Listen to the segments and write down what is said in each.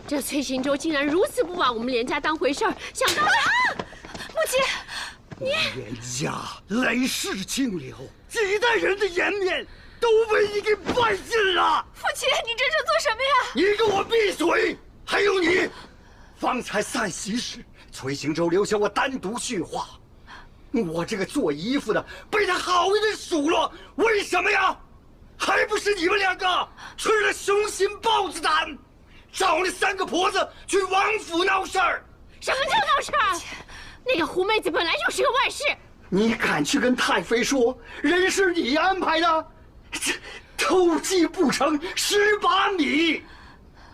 这崔行舟竟然如此不把我们连家当回事儿，想当然啊！母亲，你连家累世清流，几代人的颜面都被你给败尽了！父亲，你这是做什么呀？你给我闭嘴！还有你，方才散席时，崔行舟留下我单独训话，我这个做姨父的被他好一顿数落，为什么呀？还不是你们两个吃了雄心豹子胆，找那3个婆子去王府闹事儿。什么叫闹事儿？那个胡妹子本来就是个外室，你敢去跟太妃说人是你安排的？这偷鸡不成蚀把米！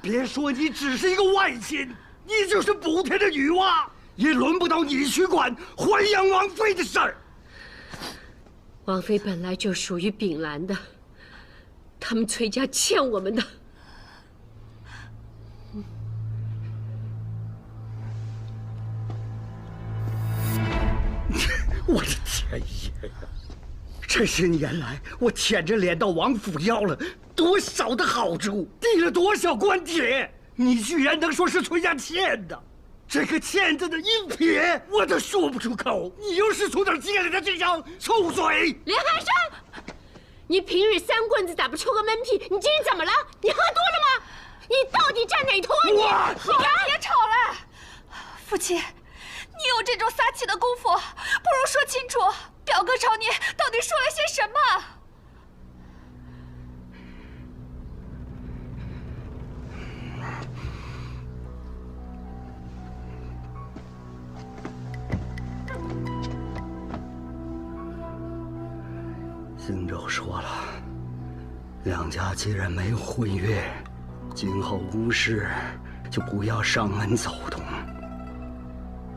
别说你只是一个外亲，你就是补天的女娲，也轮不到你去管淮阳王妃的事儿。王妃本来就属于秉兰的，他们崔家欠我们的。我的天爷呀！这些年来，我舔着脸到王府要了多少的好处，递了多少官帖，你居然能说是崔家欠的？这个欠字的一撇我都说不出口，你又是从哪儿借来的这张臭嘴？连寒生，你平日3棍子打不出个闷屁，你今天怎么了？你喝多了吗？你到底站哪头啊你？好了，别吵了。父亲，你有这种撒气的功夫，不如说清楚，表哥找你到底说了些什么？行舟说了，两家既然没有婚约，今后无事就不要上门走动，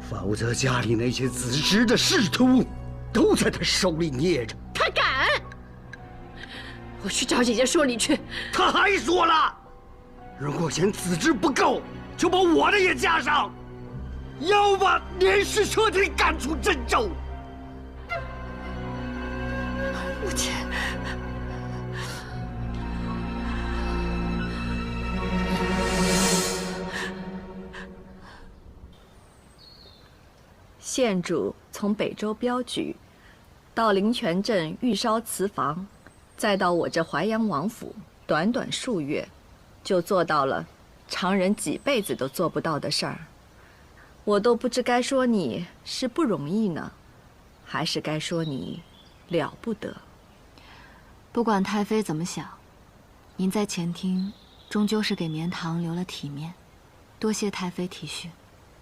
否则家里那些子侄的仕途都在他手里捏着。他敢！我去找姐姐说理去。他还说了，如果嫌子侄不够，就把我的也加上，要把连氏彻底赶出镇州。母亲，县主从北州镖局到灵泉镇预烧瓷房，再到我这淮阳王府，短短数月，就做到了常人几辈子都做不到的事儿。我都不知该说你是不容易呢，还是该说你了不得。不管太妃怎么想，您在前厅终究是给绵堂留了体面，多谢太妃体恤。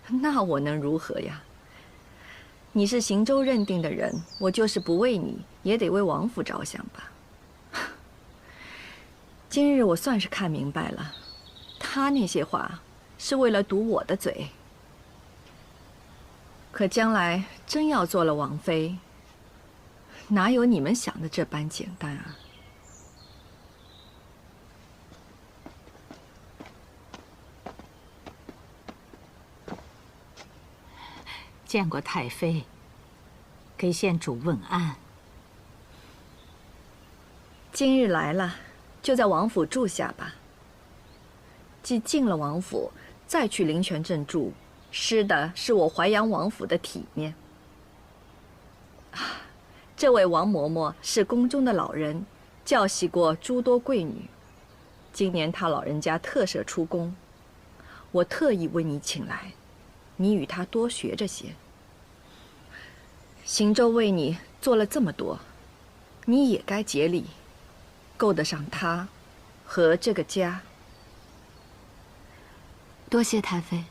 那我能如何呀？你是行舟认定的人，我就是不为你，也得为王府着想吧。今日我算是看明白了，他那些话是为了堵我的嘴。可将来真要做了王妃，哪有你们想的这般简单啊？见过太妃，给县主问安。今日来了，就在王府住下吧。既进了王府，再去灵泉镇住，失的是我淮阳王府的体面。这位王嬷嬷是宫中的老人，教习过诸多贵女。今年她老人家特赦出宫，我特意为你请来，你与她多学着些。行舟为你做了这么多，你也该竭力，够得上她和这个家。多谢太妃。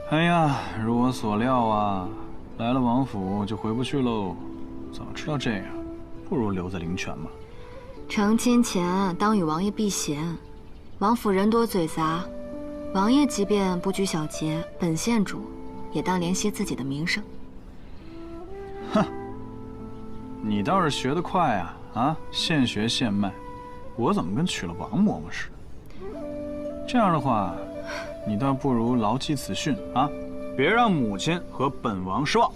哎呀，如我所料啊，来了王府就回不去喽。早知道这样，不如留在灵泉嘛。成亲前当与王爷避嫌，王府人多嘴杂，王爷即便不拘小节，本县主也当怜惜自己的名声。哼，你倒是学得快啊！啊，现学现卖，我怎么跟娶了王嬷嬷似的？这样的话，你倒不如牢记此训啊，别让母亲和本王失望。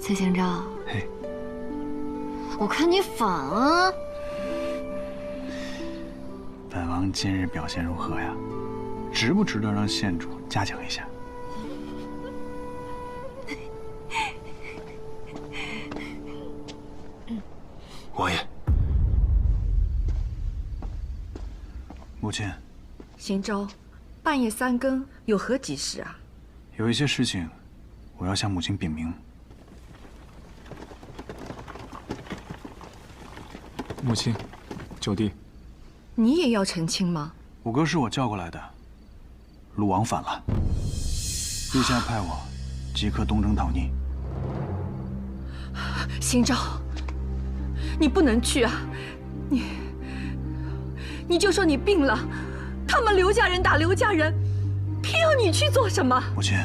崔行昭，嘿，我看你反啊！本王今日表现如何呀？值不值得让县主嘉奖一下？王爷，母亲，行舟，半夜3更有何急事啊？有一些事情，我要向母亲禀明。母亲，九弟，你也要澄清吗？五哥是我叫过来的，鲁王反了，陛下派我即刻东征讨逆。行舟，你不能去啊！你就说你病了，他们刘家人打刘家人，偏要你去做什么？母亲，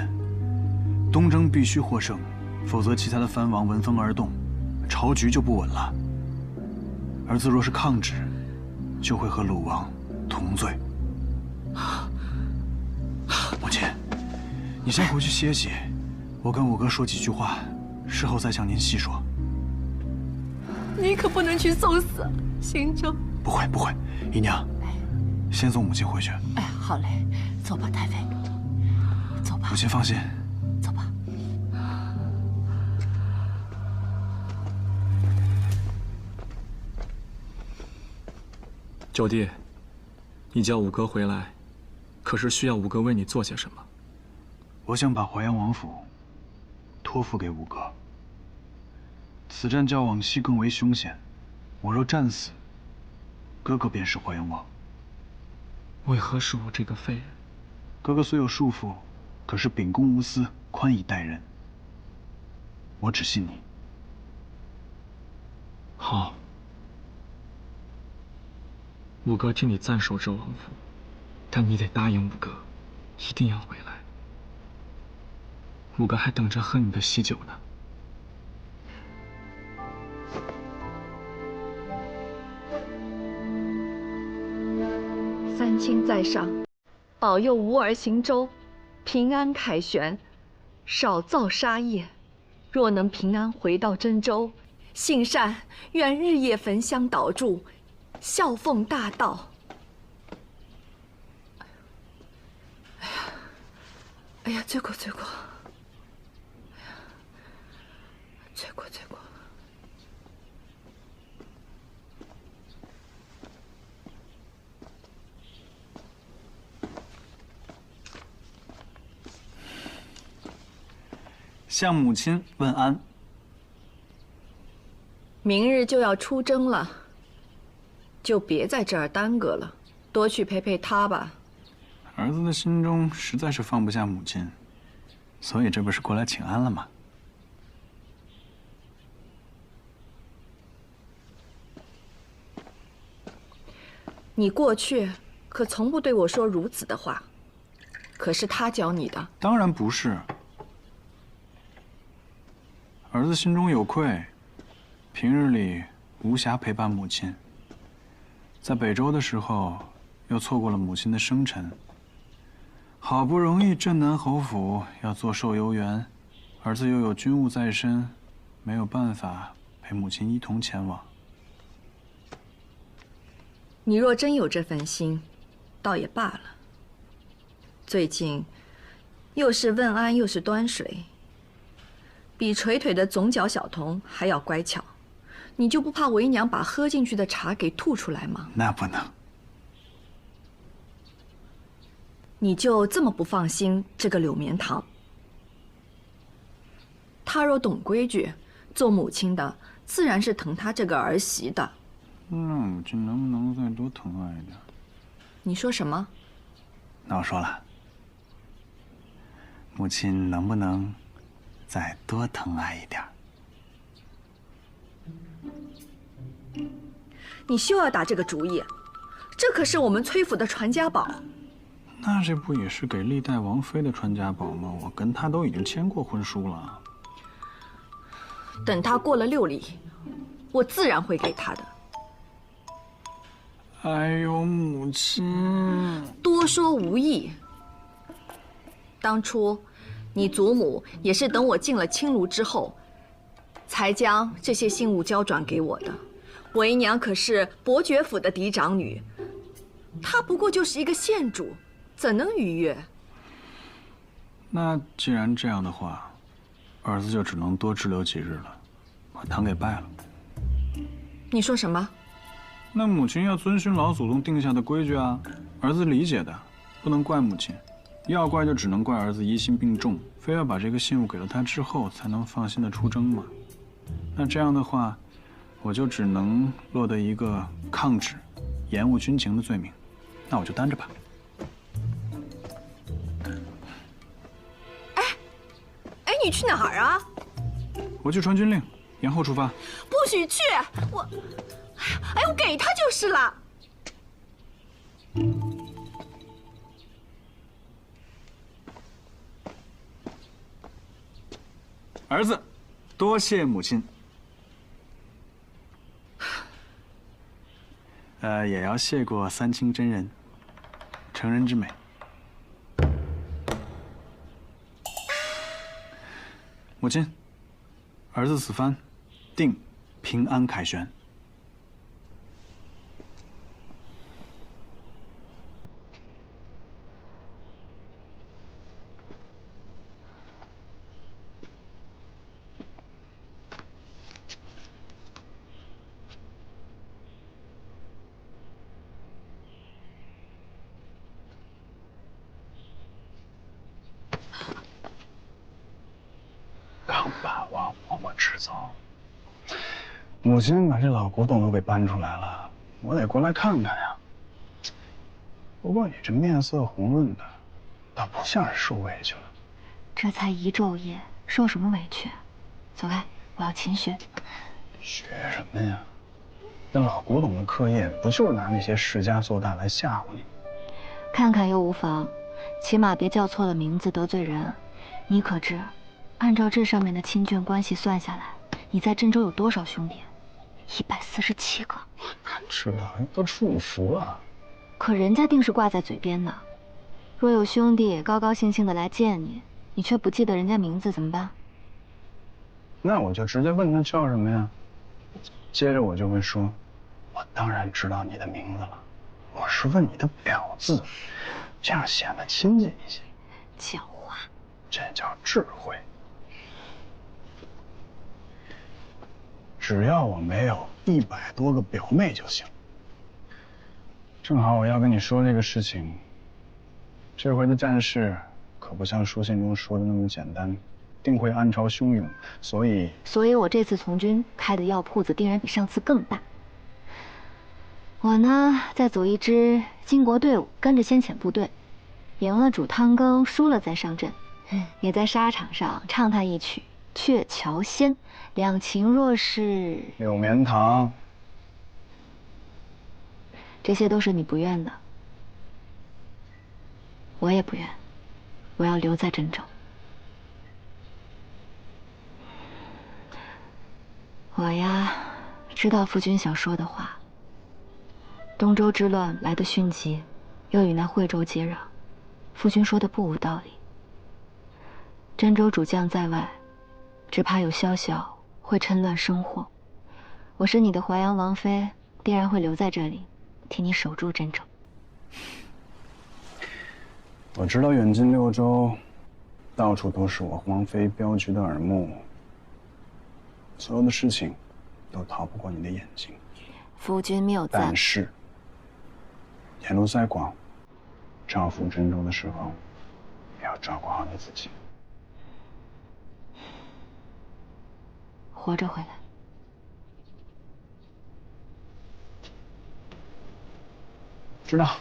东征必须获胜，否则其他的藩王闻风而动，朝局就不稳了。儿子若是抗旨，就会和鲁王同罪。母亲，你先回去歇息，我跟五哥说几句话，事后再向您细说。你可不能去送死，行舟。不会不会，姨娘，先送母亲回去。哎，好嘞，走吧，太妃，走吧。母亲放心。走吧。九弟，你叫五哥回来，可是需要五哥为你做些什么？我想把淮阳王府托付给五哥。此战较往昔更为凶险，我若战死，哥哥便是淮阳王。为何是我这个废人？哥哥虽有束缚，可是秉公无私，宽以待人。我只信你。好，五哥替你暂守这王府，但你得答应五哥，一定要回来。五哥还等着喝你的喜酒呢。三清在上，保佑吾儿行舟平安凯旋，少造杀业。若能平安回到真州，信善愿日夜焚香祷祝，孝奉大道。哎呀，罪过罪过！哎呀，罪过罪过！向母亲问安。明日就要出征了，就别在这儿耽搁了，多去陪陪他吧。儿子的心中实在是放不下母亲，所以这不是过来请安了吗？你过去可从不对我说如此的话，可是他教你的。当然不是。儿子心中有愧，平日里无暇陪伴母亲，在北周的时候又错过了母亲的生辰。好不容易镇南侯府要做寿游园，儿子又有军务在身，没有办法陪母亲一同前往。你若真有这份心，倒也罢了。最近又是问安又是端水，比垂腿的总角小童还要乖巧，你就不怕为娘把喝进去的茶给吐出来吗？那不能。你就这么不放心这个柳绵堂？他若懂规矩，做母亲的自然是疼他这个儿媳的。那母亲能不能再多疼爱一点？你说什么？那我说了，母亲能不能再多疼爱一点？你休要打这个主意，这可是我们崔府的传家宝。那这不也是给历代王妃的传家宝吗？我跟她都已经签过婚书了。等他过了6礼，我自然会给他的。哎呦，母亲，多说无益。当初，你祖母也是等我进了青庐之后，才将这些信物交转给我的。为娘可是伯爵府的嫡长女，她不过就是一个县主，怎能逾越？那既然这样的话，儿子就只能多滞留几日了，把堂给拜了。你说什么？那母亲要遵循老祖宗定下的规矩啊，儿子理解的，不能怪母亲。要怪就只能怪儿子疑心病重，非要把这个信物给了他之后，才能放心的出征嘛。那这样的话，我就只能落得一个抗旨、延误军情的罪名，那我就担着吧。哎，你去哪儿啊？我去传军令，延后出发。不许去！我给他就是了。儿子，多谢母亲。也要谢过三清真人，成人之美。母亲，儿子此番定平安凯旋。刚把王嬷嬷支走，母亲把这老古董都给搬出来了，我得过来看看呀。不过你这面色红润的，倒不像是受委屈了。这才一昼夜，受什么委屈？走开，我要勤学。学什么呀？那老古董的刻印，不就是拿那些世家做大来吓唬你？看看又无妨，起码别叫错了名字得罪人。你可知，按照这上面的亲眷关系算下来，你在郑州有多少兄弟？147个。知道，都祝福啊。可人家定是挂在嘴边呢。若有兄弟高高兴兴的来见你，你却不记得人家名字怎么办？那我就直接问他叫什么呀。接着我就会说，我当然知道你的名字了，我是问你的表字，这样显得亲近一些。狡猾，这叫智慧。只要我没有100多个表妹就行。正好我要跟你说这个事情，这回的战事可不像书信中说的那么简单，定会暗潮汹涌，所以我这次从军开的药铺子定然比上次更大。我呢，再组一支巾帼队伍，跟着先遣部队，赢了煮汤羹，输了再上阵，也在沙场上唱他一曲《鹊桥仙》，两情若是柳绵堂。这些都是你不愿的，我也不愿。我要留在郑州。我呀，知道夫君想说的话。东周之乱来得迅疾，又与那惠州接壤，夫君说的不无道理。郑州主将在外，只怕有宵小会趁乱生祸。我是你的淮阳王妃，定然会留在这里，替你守住郑州。我知道远近6州，到处都是我皇妃镖局的耳目，所有的事情都逃不过你的眼睛。夫君谬赞。但是，沿路再广，照拂郑州的时候，也要照顾好你自己。活着回来。知道。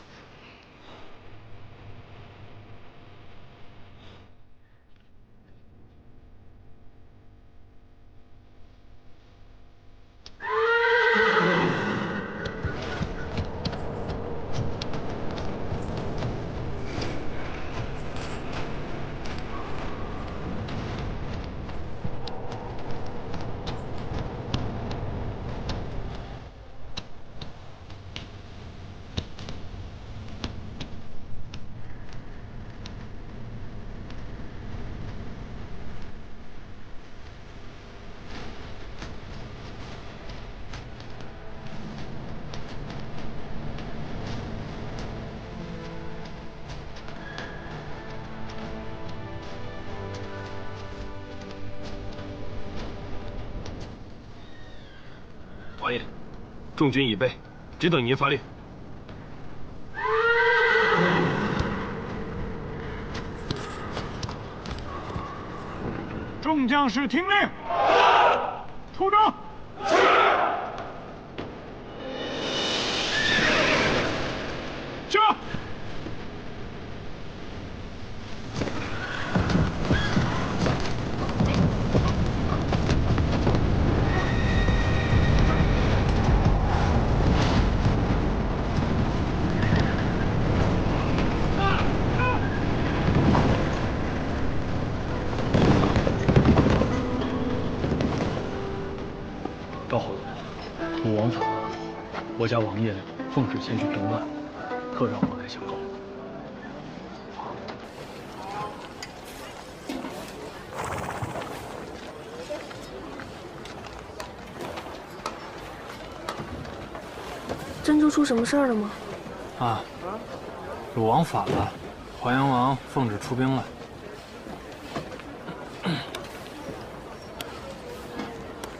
王爷，众军已备，只等您发令。众将士听令，出征！驾！赵侯，武王府，我家王爷奉旨前去平乱，特让我来相告。珍珠出什么事儿了吗？啊，鲁王反了，淮阳王奉旨出兵了。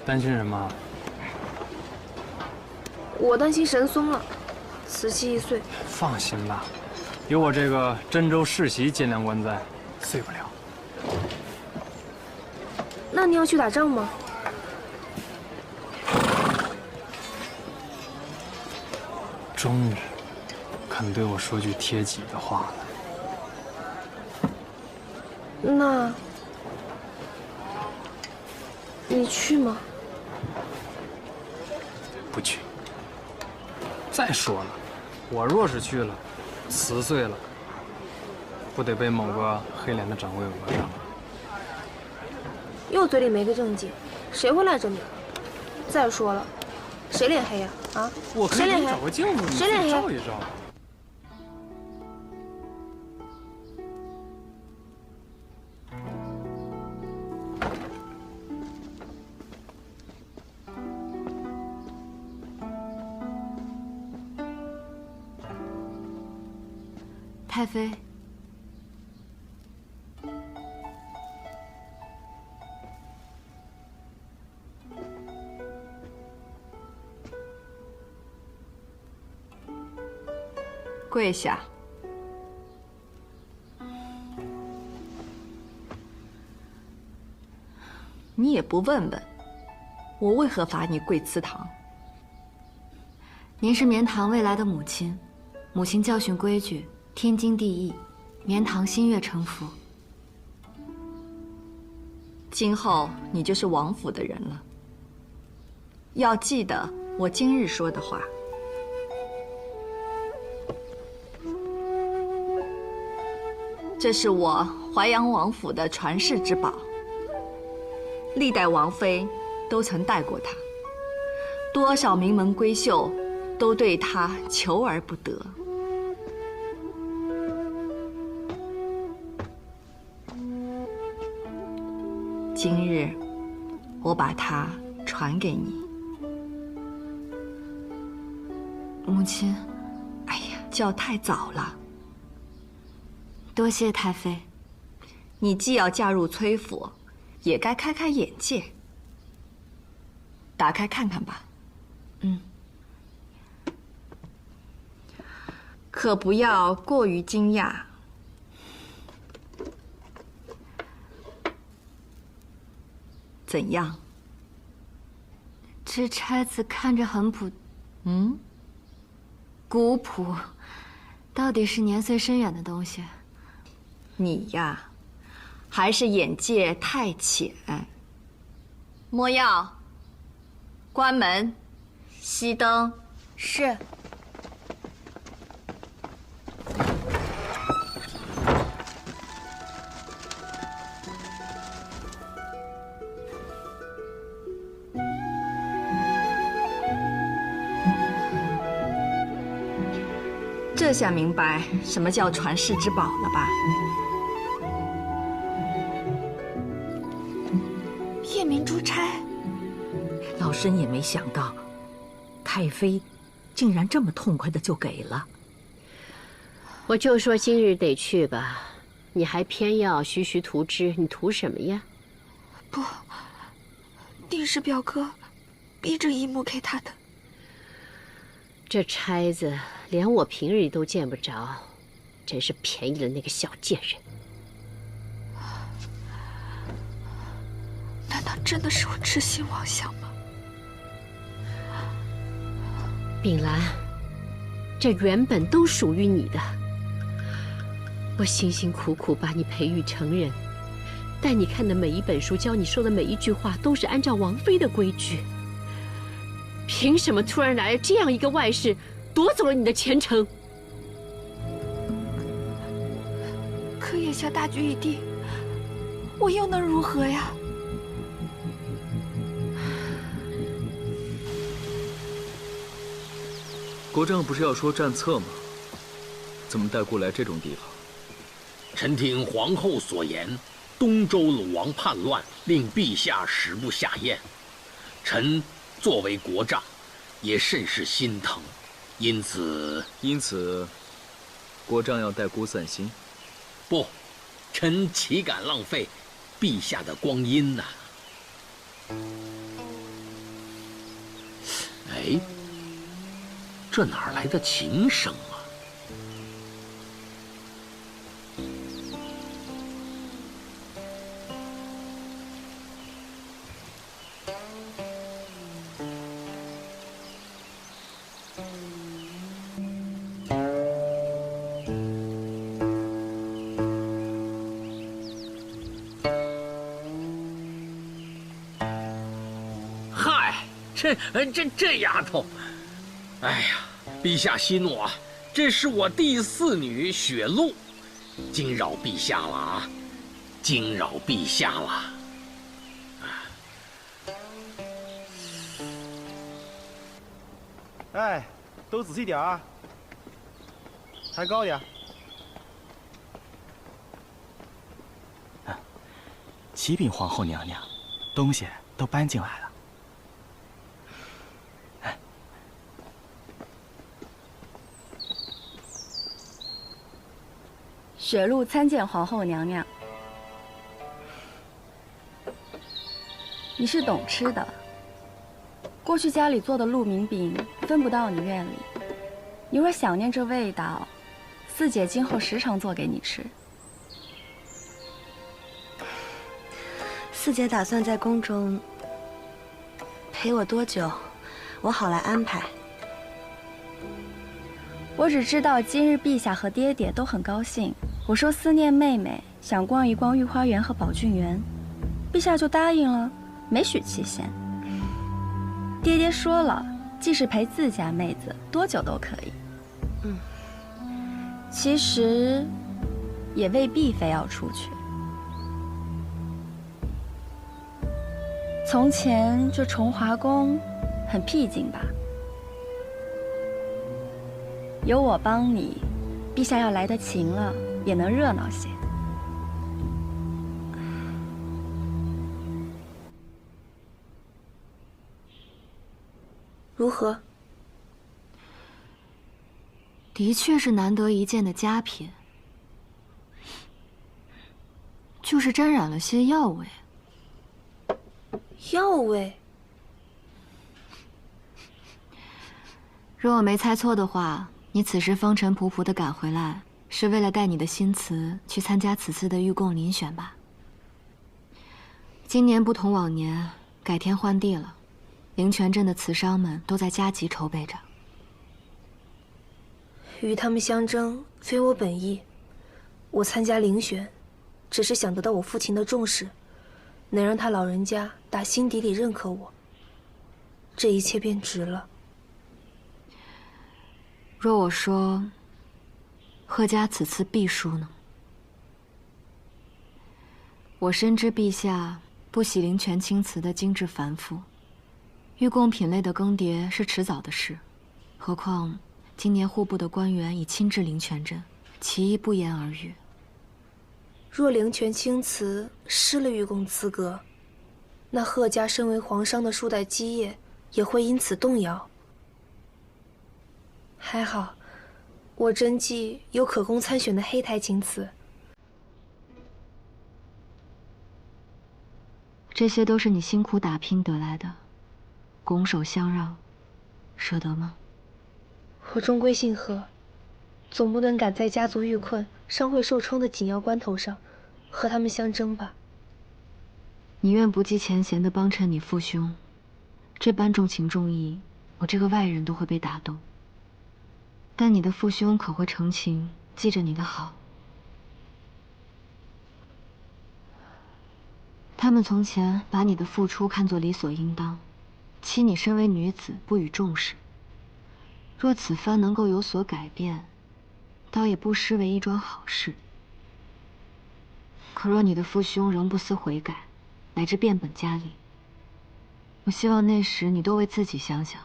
担心什么？我担心神松了，瓷器易碎。放心吧，有我这个真州世袭监粮官在，碎不了。那你要去打仗吗？终于肯对我说句贴己的话了。那你去吗？不去。再说了，我若是去了，瓷碎了，不得被某个黑脸的掌柜讹上？又嘴里没个正经，谁会赖着你？再说了，谁脸黑呀？啊？我可以给你找个镜子，你自己照一照。太妃，跪下。你也不问问，我为何罚你跪祠堂？您是绵堂未来的母亲，母亲教训规矩天经地义，绵堂心悦诚服。今后你就是王府的人了，要记得我今日说的话。这是我淮阳王府的传世之宝，历代王妃都曾戴过它，多少名门闺秀都对它求而不得。今日我把它传给你。母亲，哎呀，叫太早了。多谢太妃。你既要嫁入崔府，也该开开眼界，打开看看吧。嗯。可不要过于惊讶。怎样？这钗子看着很古朴，到底是年岁深远的东西。你呀，还是眼界太浅。莫要，关门，熄灯。是。这下明白什么叫传世之宝了吧？夜明珠钗，老身也没想到，太妃竟然这么痛快的就给了。我就说今日得去吧，你还偏要徐徐图之，你图什么呀？不，定是表哥逼着姨母给他的。这差子连我平日里都见不着，真是便宜了那个小贱人。难道真的是我痴心妄想吗？秉兰，这原本都属于你的。我辛辛苦苦把你培育成人，带你看的每一本书，教你说的每一句话，都是按照王妃的规矩。凭什么突然来了这样一个外室，夺走了你的前程？可眼下大局已定，我又能如何呀？国丈不是要说战策吗？怎么带过来这种地方？臣听皇后所言，东周鲁王叛乱，令陛下食不下咽。臣作为国丈，也甚是心疼，因此，国丈要带孤散心？不，臣岂敢浪费陛下的光阴呐！哎，这哪来的琴声啊？这丫头，哎呀，陛下息怒啊！这是我第四女雪露，惊扰陛下了啊！惊扰陛下了。哎，都仔细点啊，抬高点。启禀皇后娘娘，东西都搬进来了。雪露参见皇后娘娘。你是懂吃的，过去家里做的鹿鸣饼分不到你院里。你若想念这味道，四姐今后时常做给你吃。四姐打算在宫中陪我多久，我好来安排。我只知道今日陛下和爹爹都很高兴。我说思念妹妹，想逛一逛御花园和宝骏园，陛下就答应了，没许期限。爹爹说了，即使陪自家妹子，多久都可以。其实也未必非要出去。从前这崇华宫很僻静吧？有我帮你，陛下要来得勤了，也能热闹些。如何？的确是难得一见的佳品，就是沾染了些药味。药味？若我没猜错的话，你此时风尘仆仆地赶回来，是为了带你的新词去参加此次的御贡遴选吧？今年不同往年，改天换地了，灵泉镇的词商们都在加急筹备着。与他们相争，非我本意。我参加遴选，只是想得到我父亲的重视，能让他老人家打心底里认可我，这一切便值了。若我说，贺家此次必输呢？我深知陛下不喜灵泉青瓷的精致繁复，御贡品类的更迭是迟早的事，何况今年户部的官员已亲至灵泉镇，其意不言而喻。若灵泉青瓷失了御贡资格，那贺家身为皇商的数代基业也会因此动摇。还好，我真迹有可供参选的黑台青瓷。这些都是你辛苦打拼得来的，拱手相让，舍得吗？我终归姓贺，总不能赶在家族遇困、商会受冲的紧要关头上，和他们相争吧。你愿不计前嫌地帮衬你父兄，这般重情重义，我这个外人都会被打动。但你的父兄可会成情，记着你的好。他们从前把你的付出看作理所应当，欺你身为女子不予重视。若此番能够有所改变，倒也不失为一桩好事。可若你的父兄仍不思悔改，乃至变本加厉，我希望那时你多为自己想想。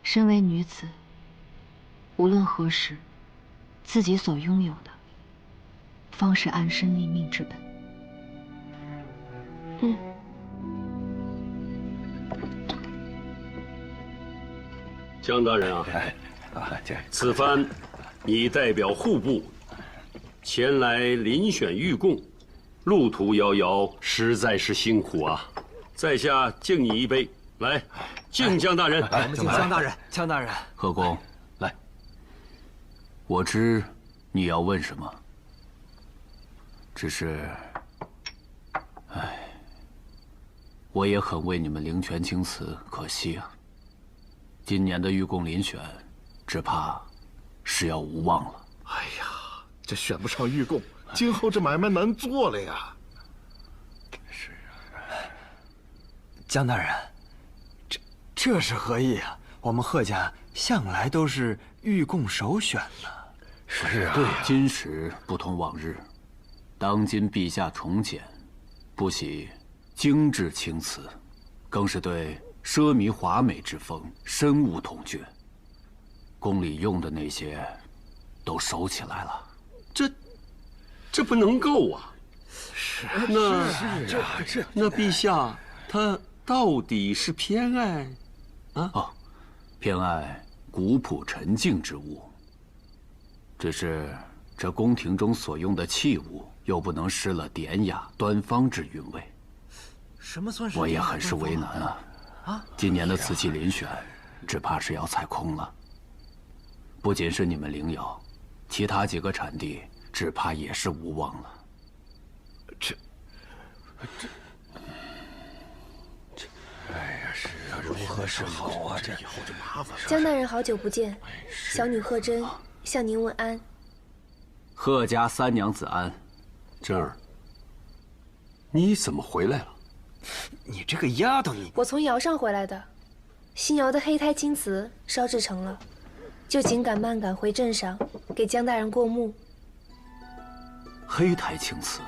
身为女子，无论何时，自己所拥有的，方是安身立命之本。江大人啊，此番你代表户部前来遴选御贡，路途遥遥，实在是辛苦啊！在下敬你一杯，来，敬江大人。敬江大人，江大人。贺公，来。我知你要问什么，只是，我也很为你们灵泉青瓷可惜啊。今年的御贡遴选，只怕是要无望了。哎呀，这选不上御贡，今后这买卖难做了呀。是啊，江大人，这是何意啊？我们贺家向来都是御贡首选呢。是啊，对，今时不同往日，当今陛下重简，不喜精致青瓷，更是对奢靡华美之风深恶痛绝。宫里用的那些，都收起来了。这不能够啊！是，那陛下他到底是偏爱啊？哦，偏爱古朴沉静之物。只是这宫廷中所用的器物，又不能失了典雅端方之韵味。什么算是？我也很是为难啊！今年的瓷器遴选，只怕是要踩空了。不仅是你们灵窑，其他几个产地只怕也是无望了。哎呀，是啊，如何是好啊？这以后就麻烦了。江大人好久不见，小女贺真向您问安。贺家三娘子安。真儿，你怎么回来了？你这个丫头，你！我从窑上回来的，新窑的黑胎青瓷烧制成了，就紧赶慢赶回镇上给江大人过目。黑胎青瓷。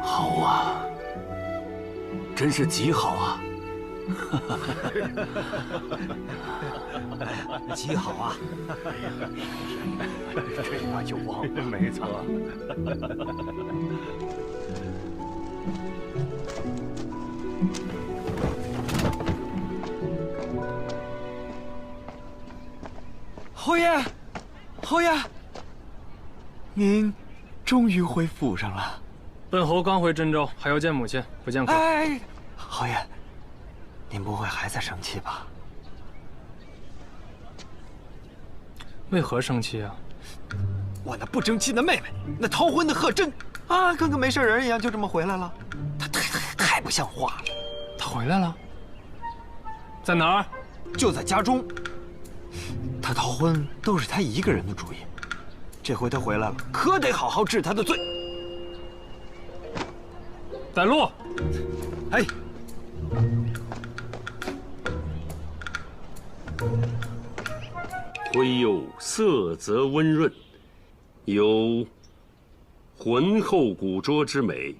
好啊，真是极好啊！极好啊！这话就忘了，没错。侯爷，侯爷，您终于回府上了。本侯刚回真州，还要见母亲，不见客。哎，侯爷，您不会还在生气吧？为何生气啊？我那不争气的妹妹，那逃婚的贺真啊，跟个没事人一样就这么回来了，她太不像话了。她回来了？在哪儿？就在家中。她逃婚都是她一个人的主意，这回她回来了，可得好好治她的罪。带路。哎。徽釉色泽温润，有浑厚古拙之美。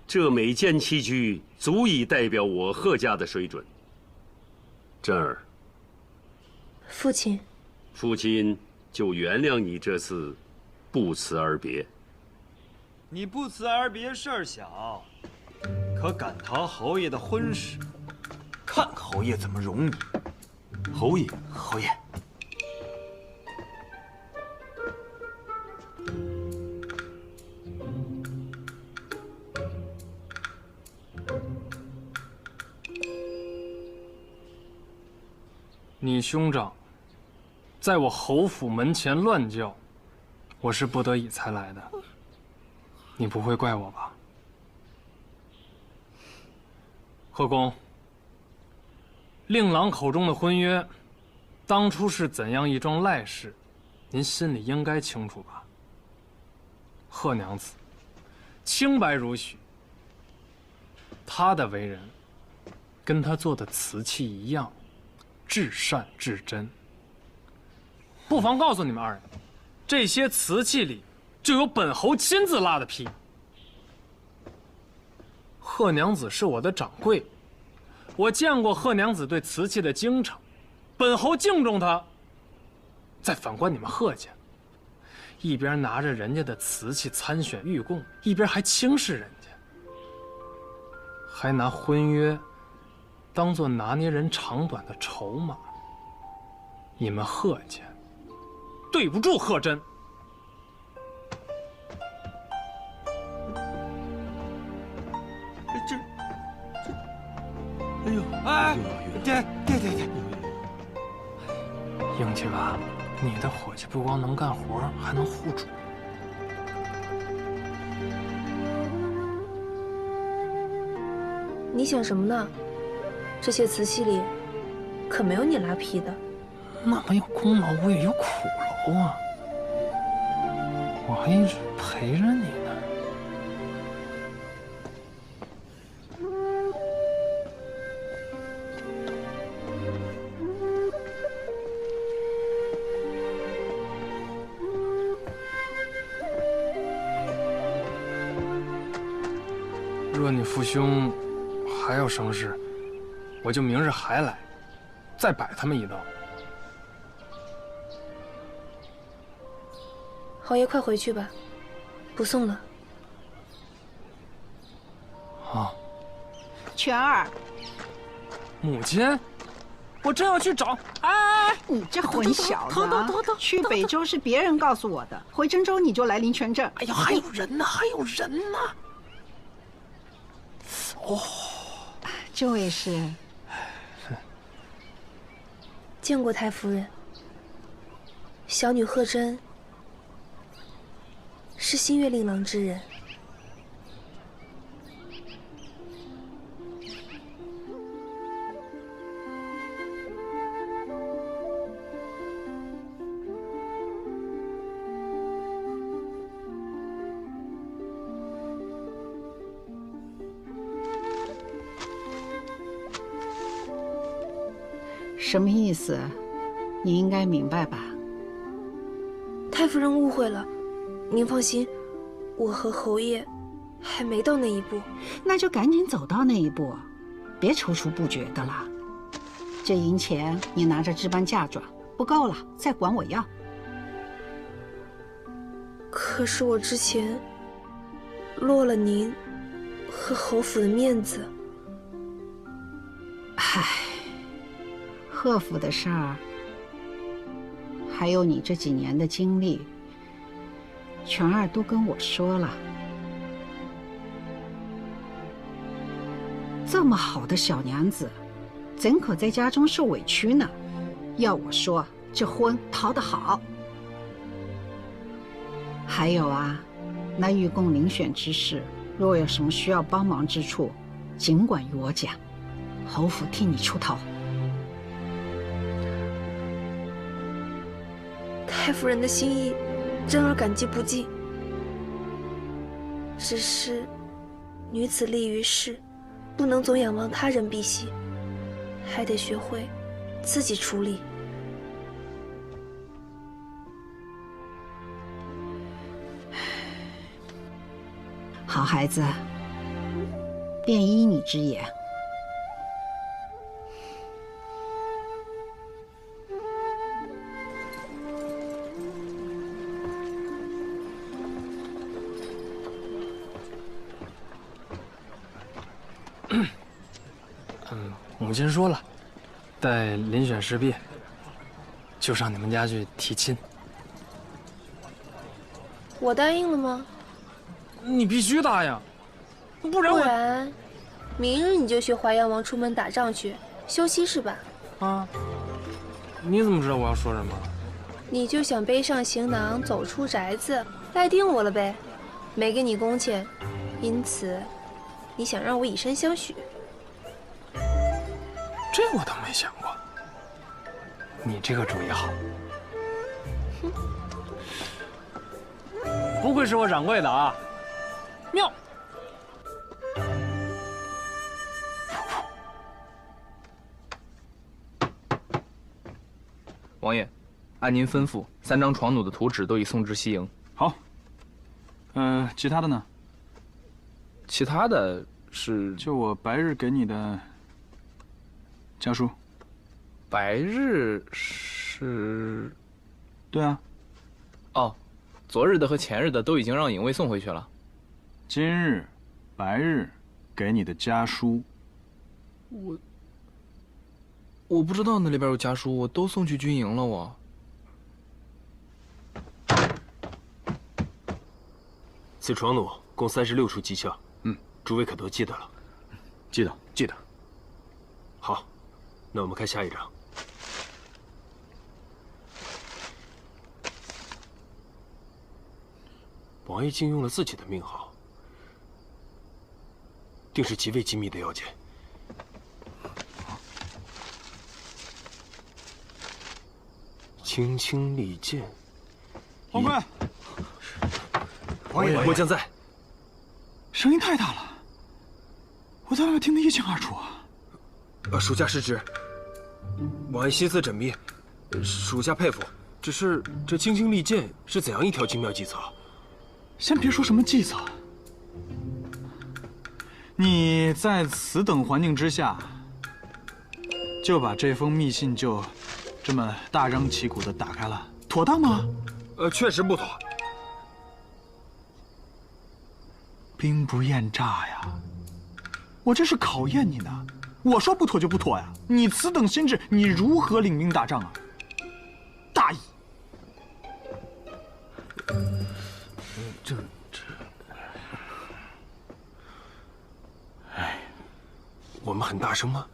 这每件器具足以代表我贺家的水准。真儿，父亲，父亲就原谅你这次不辞而别。你不辞而别事儿小，可赶逃侯爷的婚事，看侯爷怎么容你。侯爷，侯爷。你兄长在我侯府门前乱叫，我是不得已才来的。你不会怪我吧？贺公，令郎口中的婚约，当初是怎样一桩赖事，您心里应该清楚吧？贺娘子清白如许，她的为人跟她做的瓷器一样。至善至真，不妨告诉你们二人，这些瓷器里就有本侯亲自拉的坯。贺娘子是我的掌柜，我见过贺娘子对瓷器的精诚，本侯敬重她。再反观你们贺家，一边拿着人家的瓷器参选御贡，一边还轻视人家，还拿婚约当作拿捏人长短的筹码，你们贺家对不住贺真。哎呦，哎，爹，英七娃，你的伙计不光能干活，还能护主。你想什么呢？这些瓷器里可没有你拉坯的。那没有功劳，我也有苦劳啊！我还一直陪着你呢。若你父兄还要生事，我就明日还来，再摆他们一道。侯爷，快回去吧，不送了。啊，全儿，母亲，我正要去找。哎，你这混小子啊！去北周是别人告诉我的，回郑州你就来临泉镇。哎呀，还有人呢，还有人呢。哦，这位是。见过太夫人。小女贺真是新月令郎之人。什么意思？你应该明白吧？太夫人误会了，您放心，我和侯爷还没到那一步。那就赶紧走到那一步，别踌躇不决的了。这银钱你拿着置办嫁妆，不够了再管我要。可是我之前落了您和侯府的面子。唉。贺府的事儿，还有你这几年的经历，全儿都跟我说了。这么好的小娘子，怎可在家中受委屈呢？要我说，这婚逃得好。还有啊，那御贡遴选之事，若有什么需要帮忙之处，尽管与我讲，侯府替你出头。太夫人的心意，真儿感激不尽。只是，女子立于世，不能总仰望他人碧玺，还得学会自己处理。好孩子，便依你之言。母亲说了，待遴选事毕，就上你们家去提亲。我答应了吗？你必须答应，不然明日你就学淮阳王出门打仗去，休息是吧？啊？你怎么知道我要说什么？你就想背上行囊走出宅子，赖定我了呗？没给你工钱，因此你想让我以身相许？这我倒没想过。你这个主意好。不愧是我掌柜的啊，妙。王爷，按您吩咐，3张床弩的图纸都已送至西营。好。其他的呢？其他的是就我白日给你的家书。白日是？对啊。哦，昨日的和前日的都已经让影卫送回去了。今日、白日给你的家书。我不知道那里边有家书，我都送去军营了。我。此床弩共36处技巧，诸位可都记得了？记得。好，那我们看下一章。王爷竟用了自己的命号，定是极为机密的要件。轻轻利剑。王贵。王爷，末将在。声音太大了，我在外面听得一清二楚啊。属下失职，王爷心思缜密，属下佩服。只是这轻轻利剑是怎样一条精妙计策？先别说什么计策，你在此等环境之下，就把这封密信就这么大张旗鼓地打开了，妥当吗？确实不妥。兵不厌诈呀！我这是考验你呢。我说不妥就不妥呀！你此等心智，你如何领兵打仗啊？大意。哎，我们很大声吗？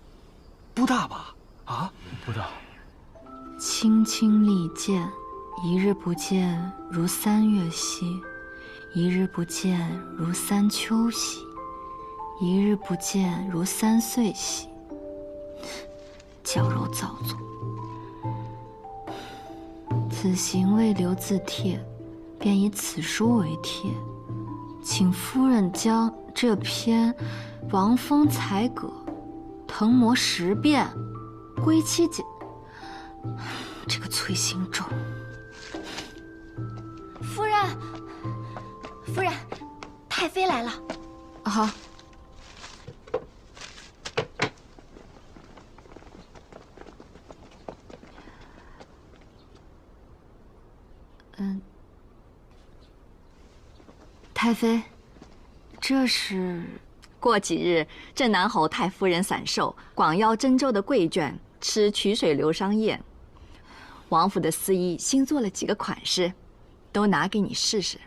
不大吧？啊，不大。轻轻利剑，一日不见如3月兮，一日不见如3秋兮，一日不见如3岁兮。矫揉造作。此行未留字帖，便以此书为帖，请夫人将这篇王风才阁誊摹10遍，归期检。这个崔行舟。夫人，夫人，太妃来了。好。太妃，这是过几日镇南侯太夫人散寿，广邀真州的贵眷吃曲水流觞宴。王府的司仪新做了几个款式，都拿给你试试。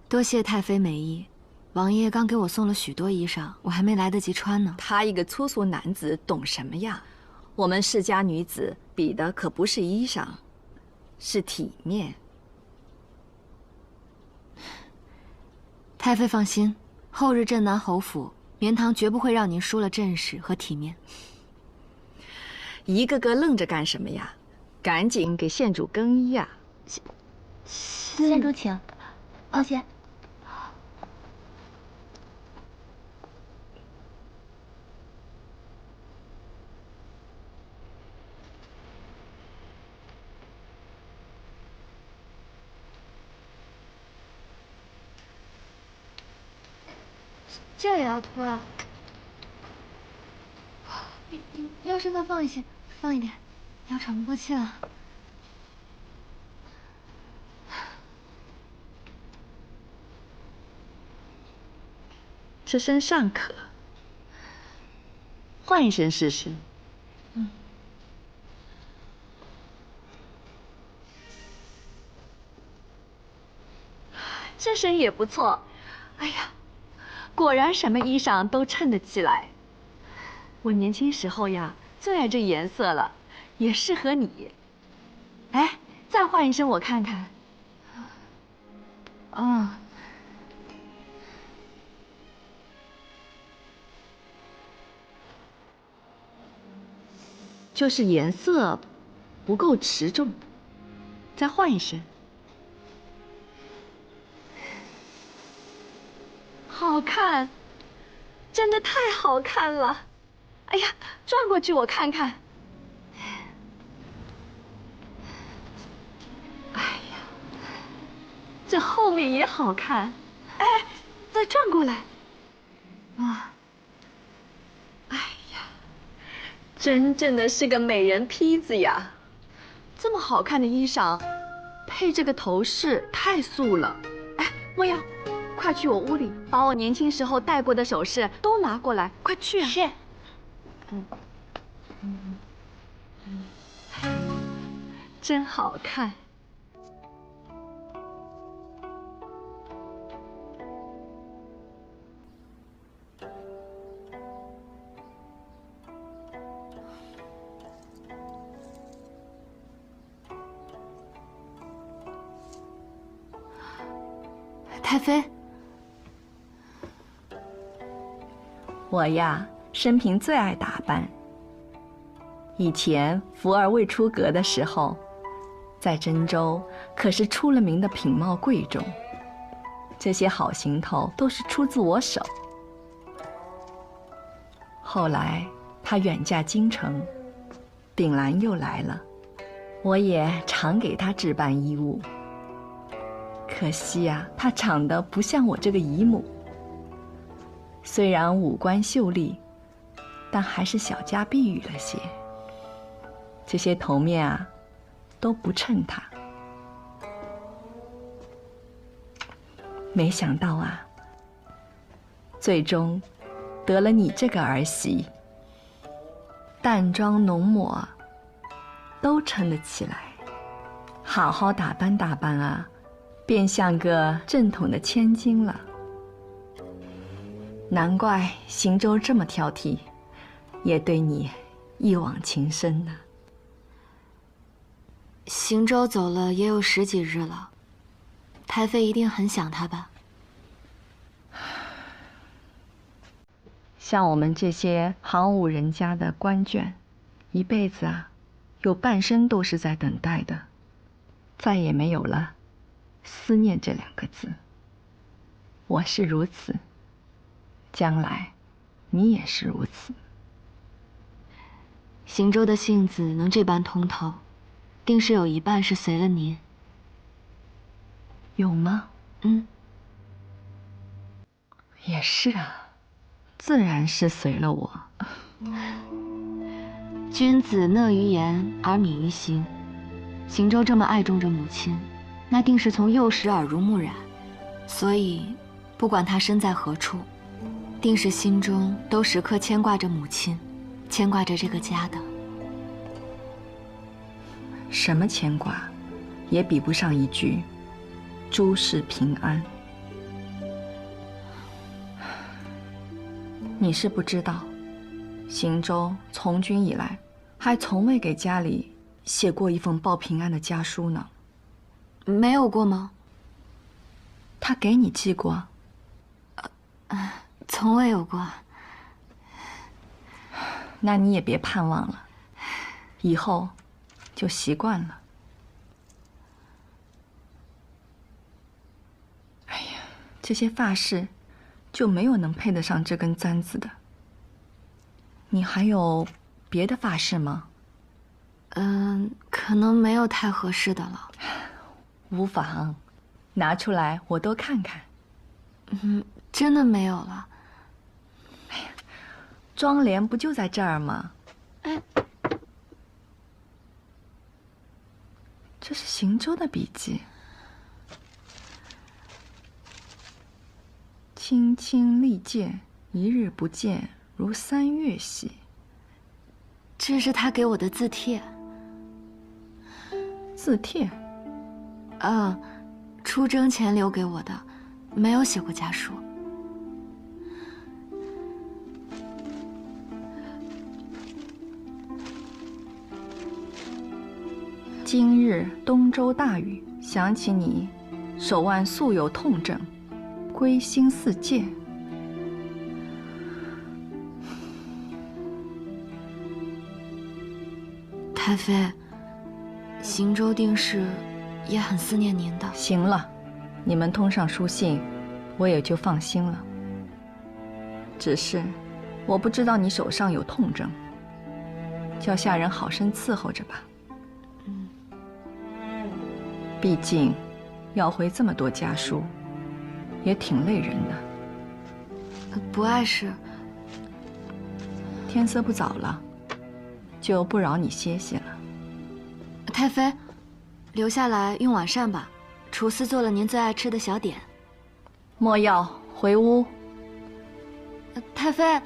多谢太妃美意，王爷刚给我送了许多衣裳，我还没来得及穿呢。他一个粗俗男子懂什么呀？我们世家女子比的可不是衣裳，是体面。太妃放心，后日镇南侯府，绵堂绝不会让您输了正式和体面。一个个愣着干什么呀？赶紧给县主更衣呀！县主请，抱歉。这也要脱啊？要是再放一些，放一点，要喘不过气了。这身尚可。换一身试试。这身也不错。哎呀，果然什么衣裳都衬得起来。我年轻时候呀，最爱这颜色了，也适合你。哎，再换一身我看看。啊。就是颜色不够持重，再换一身。好看，真的太好看了！哎呀，转过去我看看。哎呀，这后面也好看。哎，再转过来。啊。哎呀，真正的是个美人坯子呀！这么好看的衣裳，配这个头饰太素了。哎，莫瑶。快去我屋里，把我年轻时候戴过的首饰都拿过来！快去啊！是。真好看。太妃。我呀，生平最爱打扮。以前福儿未出阁的时候，在真州可是出了名的品貌贵重，这些好行头都是出自我手。后来她远嫁京城，秉兰又来了，我也常给她置办衣物。可惜呀，她长得不像我这个姨母。虽然五官秀丽，但还是小家碧玉了些。这些头面啊，都不衬她。没想到啊，最终得了你这个儿媳，淡妆浓抹都撑得起来，好好打扮打扮啊，便像个正统的千金了。难怪邢州这么挑剔，也对你一往情深呢。邢州走了也有10几日了，太妃一定很想他吧？像我们这些行伍人家的官眷，一辈子啊，有半生都是在等待的，再也没有了思念这2个字。我是如此，将来你也是如此。邢州的性子能这般通透，定是有一半是随了您。有吗？也是啊，自然是随了我。君子讷于言而敏于行，邢州这么爱重着母亲，那定是从幼时耳濡目染，所以不管他身在何处，定是心中都时刻牵挂着母亲，牵挂着这个家的。什么牵挂，也比不上一句“诸事平安”。你是不知道，邢州从军以来，还从未给家里写过一封报平安的家书呢。没有过吗？他给你寄过？从未有过。那你也别盼望了，以后就习惯了。哎呀，这些发饰就没有能配得上这根簪子的。你还有别的发饰吗？可能没有太合适的了。无妨，拿出来我都看看。真的没有了。哎呀，妆奁不就在这儿吗？这是邢州的笔记。青青利剑，一日不见如3月兮。这是他给我的字帖。字帖？出征前留给我的，没有写过家书。今日东周大雨，想起你，手腕素有痛症，归心似箭。太妃，行舟定是也很思念您的。行了，你们通上书信，我也就放心了。只是我不知道你手上有痛症，叫下人好生伺候着吧。毕竟要回这么多家书，也挺累人的。不碍事。天色不早了，就不扰你歇息了。太妃，留下来用晚膳吧。厨司做了您最爱吃的小点。莫要，回屋。太妃。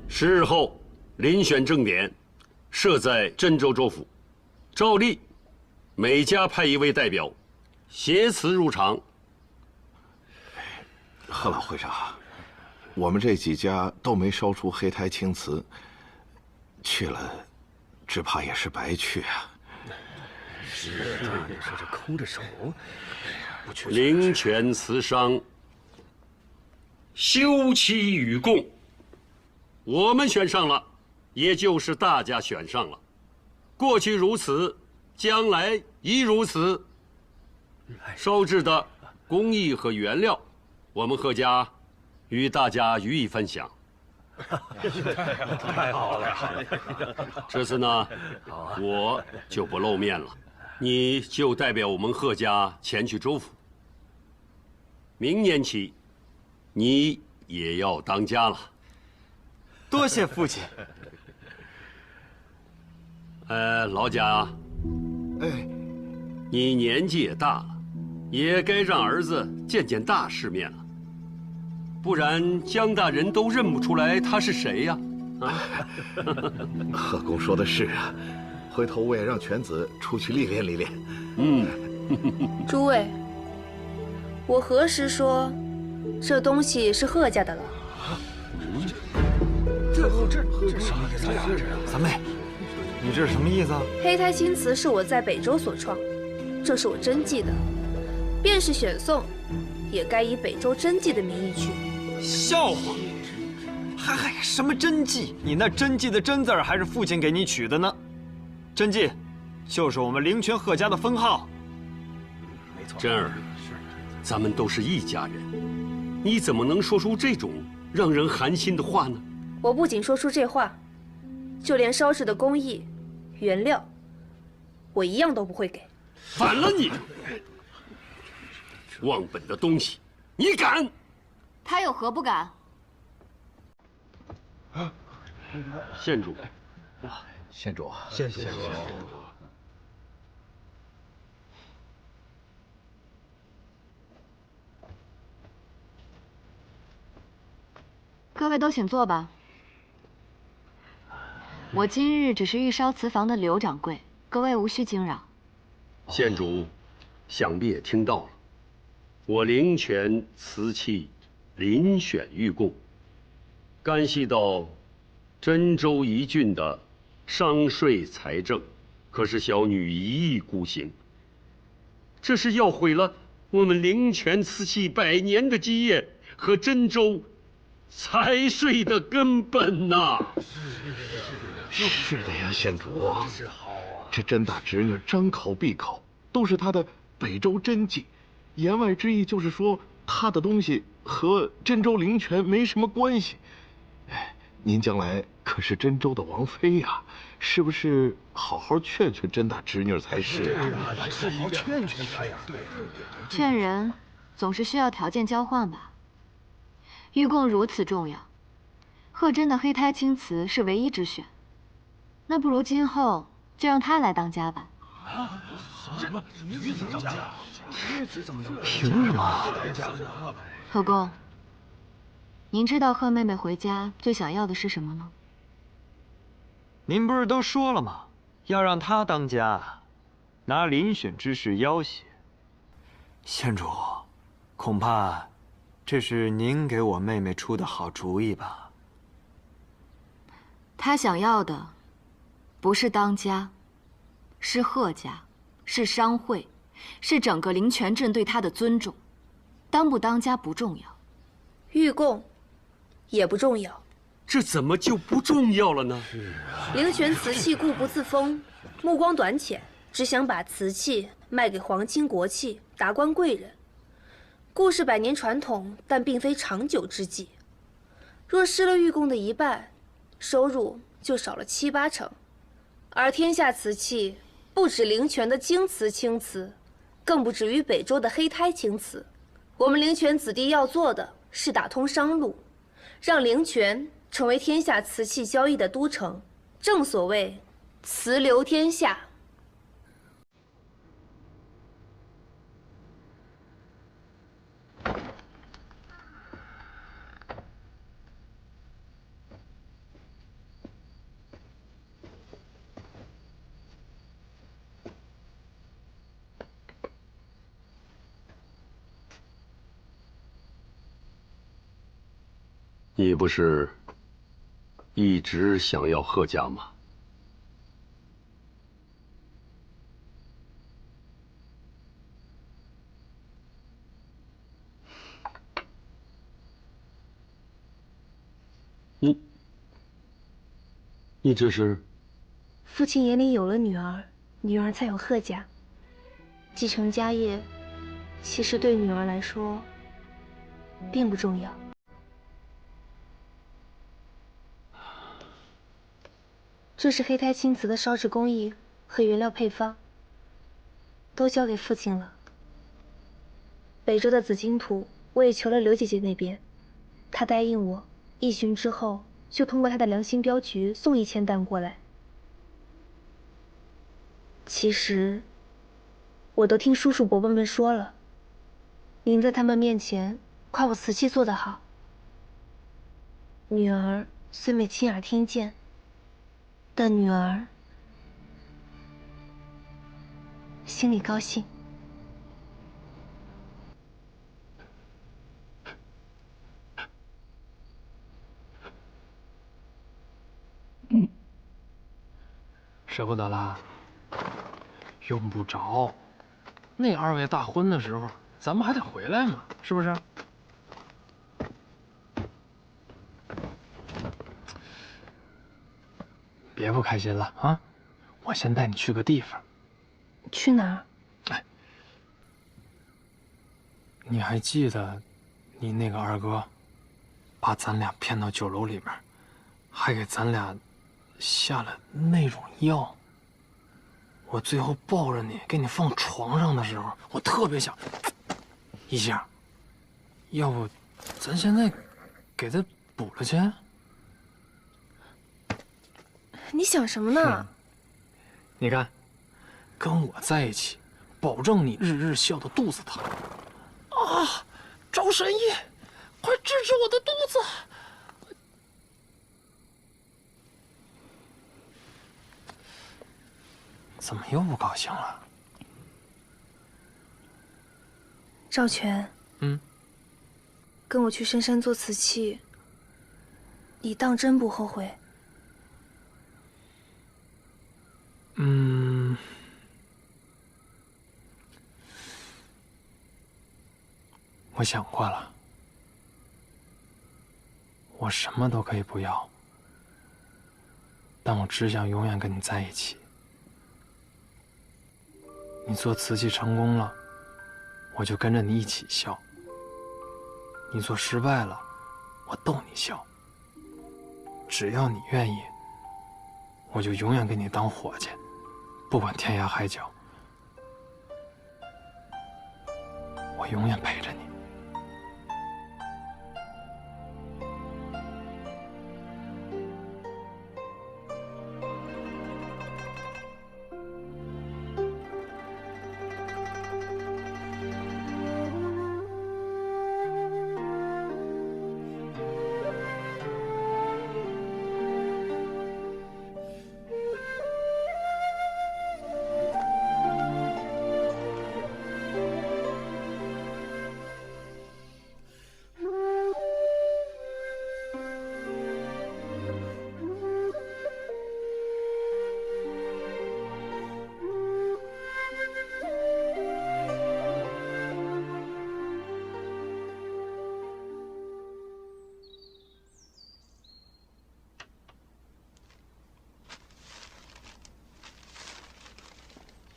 10日后，遴选正典设在真州州府，照例每家派一位代表，携词入场。贺老会长，我们这几家都没烧出黑胎青瓷，去了，只怕也是白去啊。是啊，你说这空着手，灵泉瓷商，休戚与共。我们选上了，也就是大家选上了。过去如此，将来亦如此。烧制的工艺和原料，我们贺家与大家予以分享。太好了！这次呢，我就不露面了，你就代表我们贺家前去州府。明年起，你也要当家了。多谢父亲。老贾，你年纪也大了，也该让儿子见见大世面了，不然江大人都认不出来他是谁呀！贺公说的是啊，回头我也让犬子出去历练历练。诸位，我何时说这东西是贺家的了？这什么意思呀？三妹，你这是什么意思啊？黑胎青瓷是我在北周所创，这是我真迹的，便是选送，也该以北周真迹的名义去。笑话！还什么真迹？你那真迹的真字儿还是父亲给你取的呢。真迹，就是我们灵泉贺家的封号。没错。真儿，咱们都是一家人，你怎么能说出这种让人寒心的话呢？我不仅说出这话，就连烧制的工艺、原料，我一样都不会给。反了你！忘本的东西，你敢？他有何不敢？县主，县主，谢谢。各位都请坐吧。我今日只是御烧瓷房的刘掌柜，各位无需惊扰。县主，想必也听到了，我灵泉瓷器遴选御贡，干系到真州一郡的商税财政，可是小女一意孤行。这是要毁了我们灵泉瓷器100年的基业和真州财税的根本呐。是的呀，县主，这甄大侄女张口闭口都是她的北周真迹，言外之意就是说她的东西和真州灵泉没什么关系。哎，您将来可是真州的王妃呀，是不是好好劝劝甄大侄女才是啊？好好劝劝她呀。对。劝人总是需要条件交换吧。玉供如此重要，贺真的黑胎青瓷是唯一之选，那不如今后就让她来当家吧。啊？什么？女子当家？女子怎么能？凭什么？贺公，您知道贺妹妹回家最想要的是什么吗？您不是都说了吗？要让她当家，拿遴选之事要挟。县主，恐怕这是您给我妹妹出的好主意吧？她想要的不是当家，是贺家，是商会，是整个灵泉镇对她的尊重。当不当家不重要，玉供也不重要。这怎么就不重要了呢？灵泉瓷器固不自封，目光短浅，只想把瓷器卖给皇亲国戚、达官贵人。故是100年传统，但并非长久之计。若失了玉供的1半，收入就少了7、8成。而天下瓷器，不止灵泉的京瓷、青瓷，更不止于北周的黑胎青瓷。我们灵泉子弟要做的是打通商路，让灵泉成为天下瓷器交易的都城。正所谓瓷流天下。你不是一直想要贺家吗？你这是？父亲眼里有了女儿，女儿才有贺家。继承家业，其实对女儿来说并不重要。这是黑胎青瓷的烧制工艺和原料配方，都交给父亲了。北周的紫金土，我也求了刘姐姐那边，她答应我，1旬之后就通过她的良心镖局送1000担过来。其实，我都听叔叔伯伯们说了，您在他们面前夸我瓷器做得好。女儿虽没亲耳听见，但女儿心里高兴。舍不得啦？用不着，那2位大婚的时候，咱们还得回来嘛，是不是？别不开心了啊！我先带你去个地方。去哪儿？哎，你还记得你那个二哥，把咱俩骗到酒楼里面，还给咱俩下了那种药？我最后抱着你给你放床上的时候，我特别想一下，要不咱现在给他补了去？你想什么呢？你看，跟我在一起，保证你日日笑得肚子疼。啊，赵神医，快治治我的肚子！怎么又不高兴了？赵全，跟我去深山做瓷器，你当真不后悔？我想过了，我什么都可以不要，但我只想永远跟你在一起。你做瓷器成功了，我就跟着你一起笑；你做失败了，我逗你笑。只要你愿意，我就永远给你当伙计，不管天涯海角，我永远陪着你。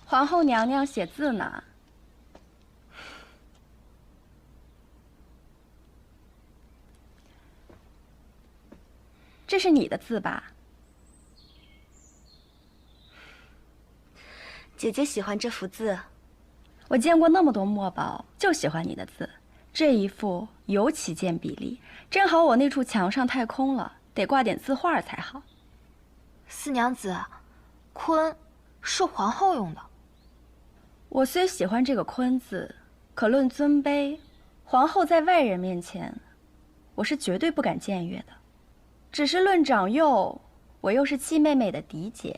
皇后娘娘写字呢。这是你的字吧？姐姐喜欢这幅字。我见过那么多墨宝，就喜欢你的字。这一幅尤其见比例，正好我那处墙上太空了，得挂点字画才好。四娘子，坤是皇后用的。我虽喜欢这个坤字，可论尊卑，皇后在外人面前，我是绝对不敢僭越的。只是论长幼，我又是季妹妹的嫡姐，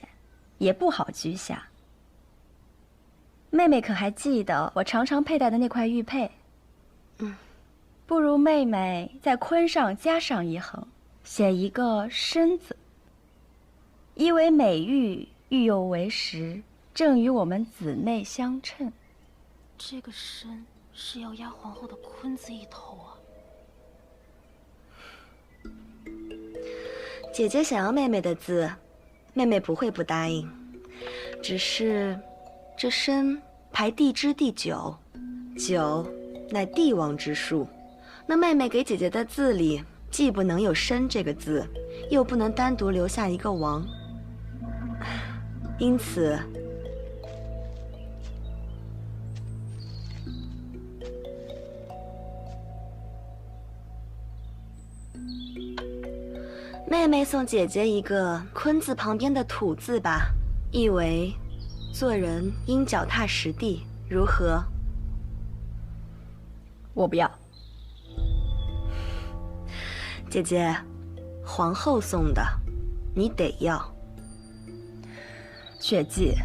也不好居下。妹妹可还记得我常常佩戴的那块玉佩？不如妹妹在坤上加上一横，写一个申字。一为美玉，玉又为实，正与我们姊妹相称。这个申是要压皇后的坤字一头啊！姐姐想要妹妹的字，妹妹不会不答应。只是这申排地支第9，9乃帝王之数。那妹妹给姐姐的字里，既不能有申这个字，又不能单独留下一个王。因此，妹妹送姐姐一个坤字旁边的土字吧，意为做人应脚踏实地，如何？我不要。姐姐，皇后送的，你得要。雪霁，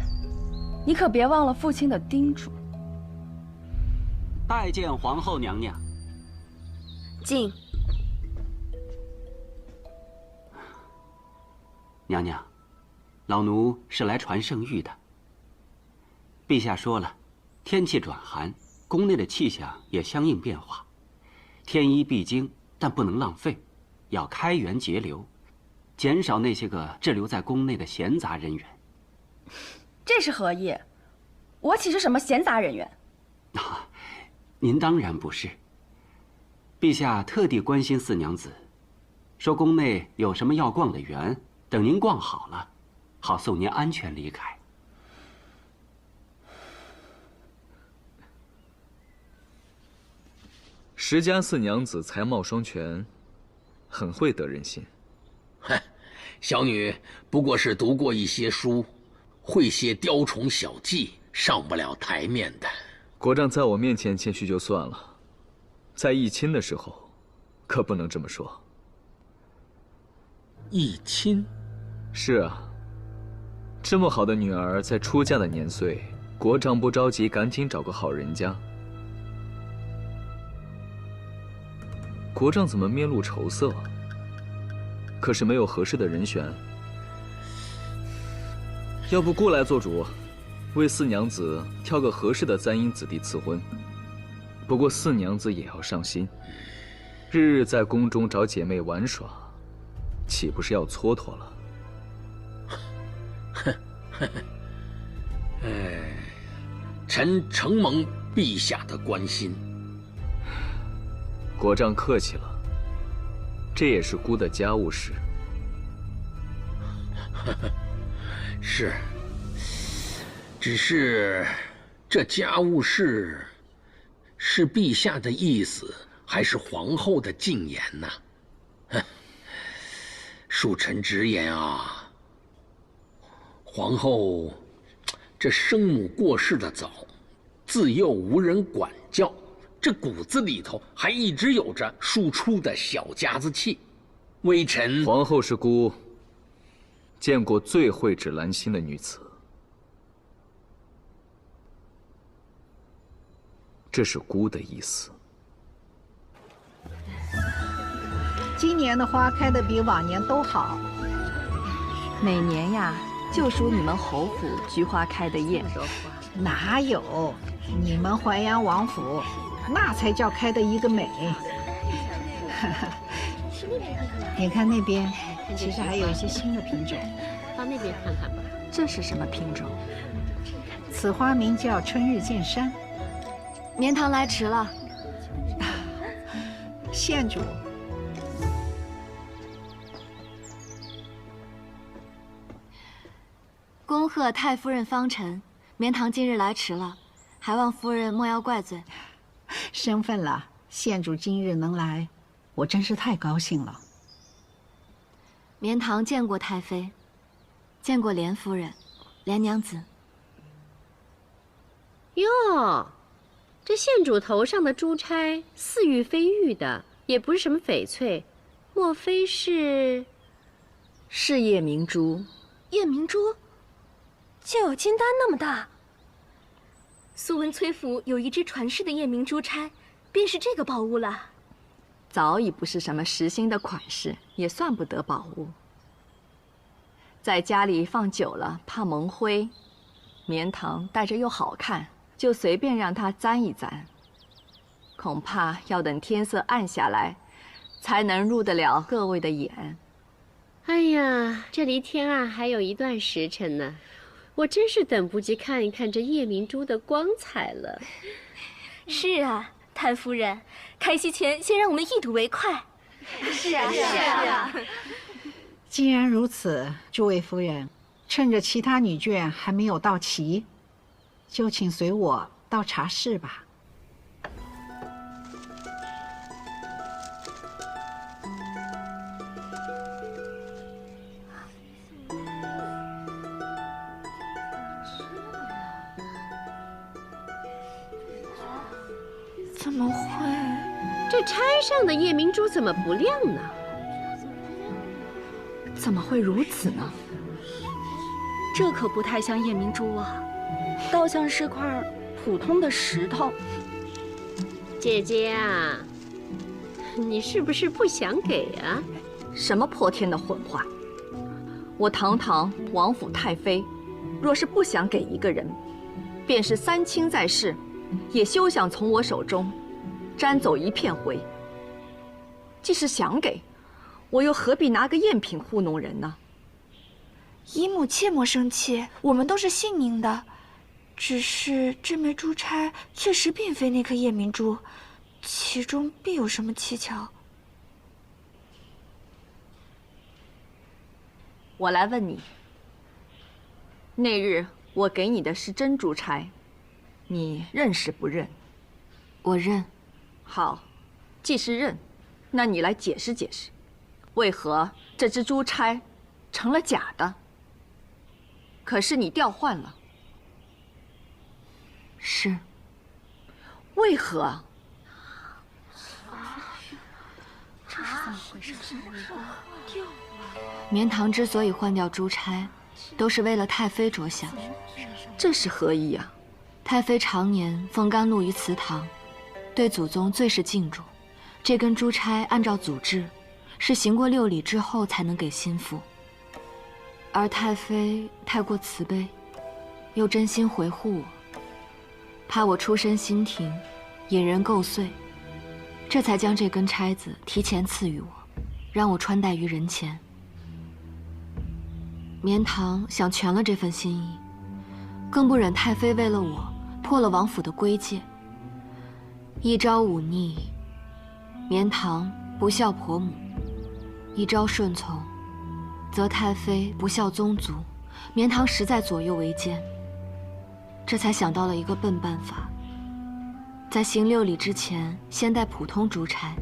你可别忘了父亲的叮嘱。拜见皇后娘娘。进。娘娘，老奴是来传圣谕的。陛下说了，天气转寒，宫内的气象也相应变化，添衣必经，但不能浪费，要开源节流，减少那些个滞留在宫内的闲杂人员。这是何意？我岂是什么闲杂人员？您当然不是。陛下特地关心四娘子，说宫内有什么要逛的园，等您逛好了，好送您安全离开。石家四娘子才貌双全，很会得人心。嗨，小女不过是读过一些书，会些雕虫小技，上不了台面的。国丈在我面前谦虚就算了，在议亲的时候，可不能这么说。议亲？是啊，这么好的女儿，在出嫁的年岁，国丈不着急，赶紧找个好人家。国丈怎么面露愁色？可是没有合适的人选。要不姑来做主，为四娘子挑个合适的簪缨子弟赐婚。不过四娘子也要上心，日日在宫中找姐妹玩耍，岂不是要蹉跎了？臣承蒙陛下的关心。国丈客气了，这也是姑的家务事。是，只是这家务事是陛下的意思，还是皇后的进言呢？恕臣直言啊，皇后这生母过世的早，自幼无人管教，这骨子里头还一直有着庶出的小家子气。微臣皇后是姑见过最蕙质兰心的女子，这是姑的意思。今年的花开得比往年都好。每年呀，就属你们侯府菊花开得艳。哪有？你们淮阳王府，那才叫开得一个美。你看那边，其实还有一些新的品种。到那边看看吧。这是什么品种？此花名叫春日见山。绵堂来迟了。县主。恭贺太夫人芳尘，绵堂今日来迟了，还望夫人莫要怪罪。生分了，县主今日能来，我真是太高兴了。绵堂见过太妃，见过莲夫人、莲娘子。哟，这县主头上的珠钗似玉非玉的，也不是什么翡翠，莫非是？是夜明珠。夜明珠，就有金丹那么大。苏文崔府有一只传世的夜明珠钗，便是这个宝物了。早已不是什么时兴的款式，也算不得宝物。在家里放久了，怕蒙灰，绵堂戴着又好看，就随便让它簪一簪。恐怕要等天色暗下来，才能入得了各位的眼。哎呀，这离天暗还有一段时辰呢，我真是等不及看一看这夜明珠的光彩了。是啊，太夫人，开席前先让我们一睹为快。是啊，是啊。既然如此，诸位夫人，趁着其他女眷还没有到齐，就请随我到茶室吧。怎么会？这钗上的夜明珠怎么不亮呢？怎么会如此呢？这可不太像夜明珠啊，倒像是块普通的石头。姐姐啊，你是不是不想给啊？什么破天的混话！我堂堂王府太妃，若是不想给一个人，便是三清在世，也休想从我手中沾走一片灰。即使想给，我又何必拿个赝品糊弄人呢？姨母切莫生气，我们都是信您的。只是这枚珠钗确实并非那颗夜明珠，其中必有什么蹊跷。我来问你，那日我给你的是真珠钗，你认是不认？我认。好，既是认，那你来解释解释，为何这只珠钗成了假的？可是你调换了。是。为何？这是怎么回事？绵堂之所以换掉珠钗，都是为了太妃着想。这是何意啊？太妃常年奉甘露于祠堂，对祖宗最是敬重。这根珠钗按照祖制，是行过6礼之后才能给心腹。而太妃太过慈悲，又真心回护我，怕我出身新廷，引人构碎，这才将这根钗子提前赐予我，让我穿戴于人前。绵堂想全了这份心意，更不忍太妃为了我破了王府的规戒。一朝忤逆，绵堂不孝婆母；一朝顺从，则太妃不孝宗族。绵堂实在左右为艰，这才想到了一个笨办法，在行6礼之前，先戴普通珠钗，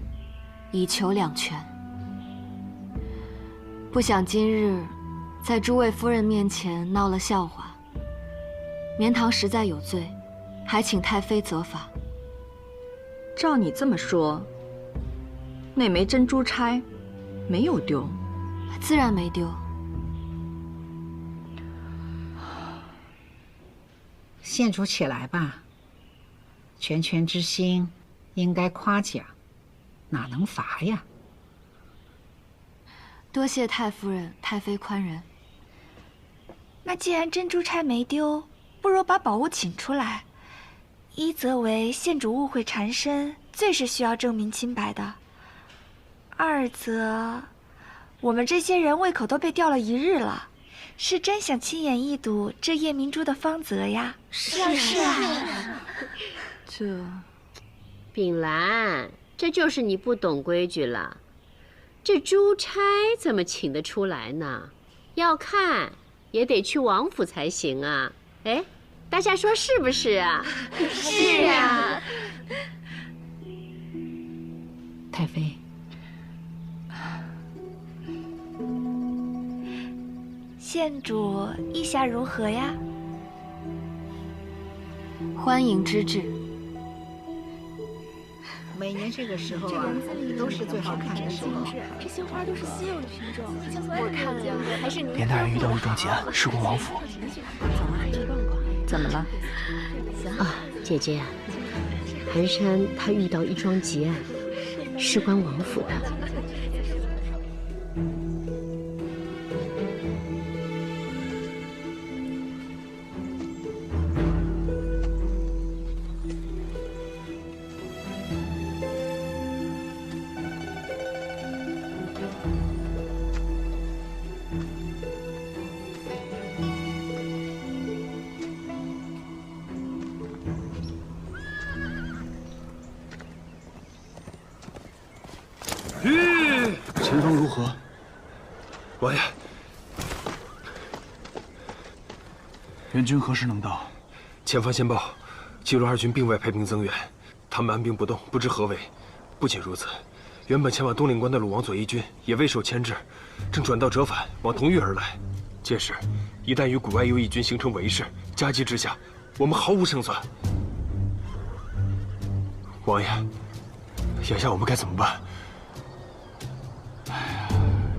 以求两全。不想今日在诸位夫人面前闹了笑话，绵堂实在有罪，还请太妃责罚。照你这么说，那枚珍珠钗没有丢？自然没丢。县主起来吧，全权之心应该夸奖，哪能罚呀？多谢太夫人、太妃宽仁。那既然珍珠钗没丢，不如把宝物请出来。一则为县主误会缠身，最是需要证明清白的；二则，我们这些人胃口都被吊了1日了，是真想亲眼一睹这夜明珠的芳泽呀！是啊，这，秉兰，这就是你不懂规矩了。这珠钗怎么请得出来呢？要看也得去王府才行啊！哎，大家说是不是啊？是啊。太妃，县主意下如何呀？欢迎之至。每年这个时候啊，都是最好看的时候。这些花都是稀有的品种，我看了还是您。连大人遇到一桩劫案，事关王府。怎么了？啊，姐姐，寒山他遇到一桩劫案，事关王府的。前方如何？王爷，援军何时能到？前方先报，齐鲁2军并未派兵增援，他们按兵不动，不知何为。不仅如此，原本前往东岭关的鲁王左翼军也未受牵制，正转道折返往同域而来。届时，一旦与谷外右翼军形成围势，夹击之下，我们毫无胜算。王爷，眼下我们该怎么办？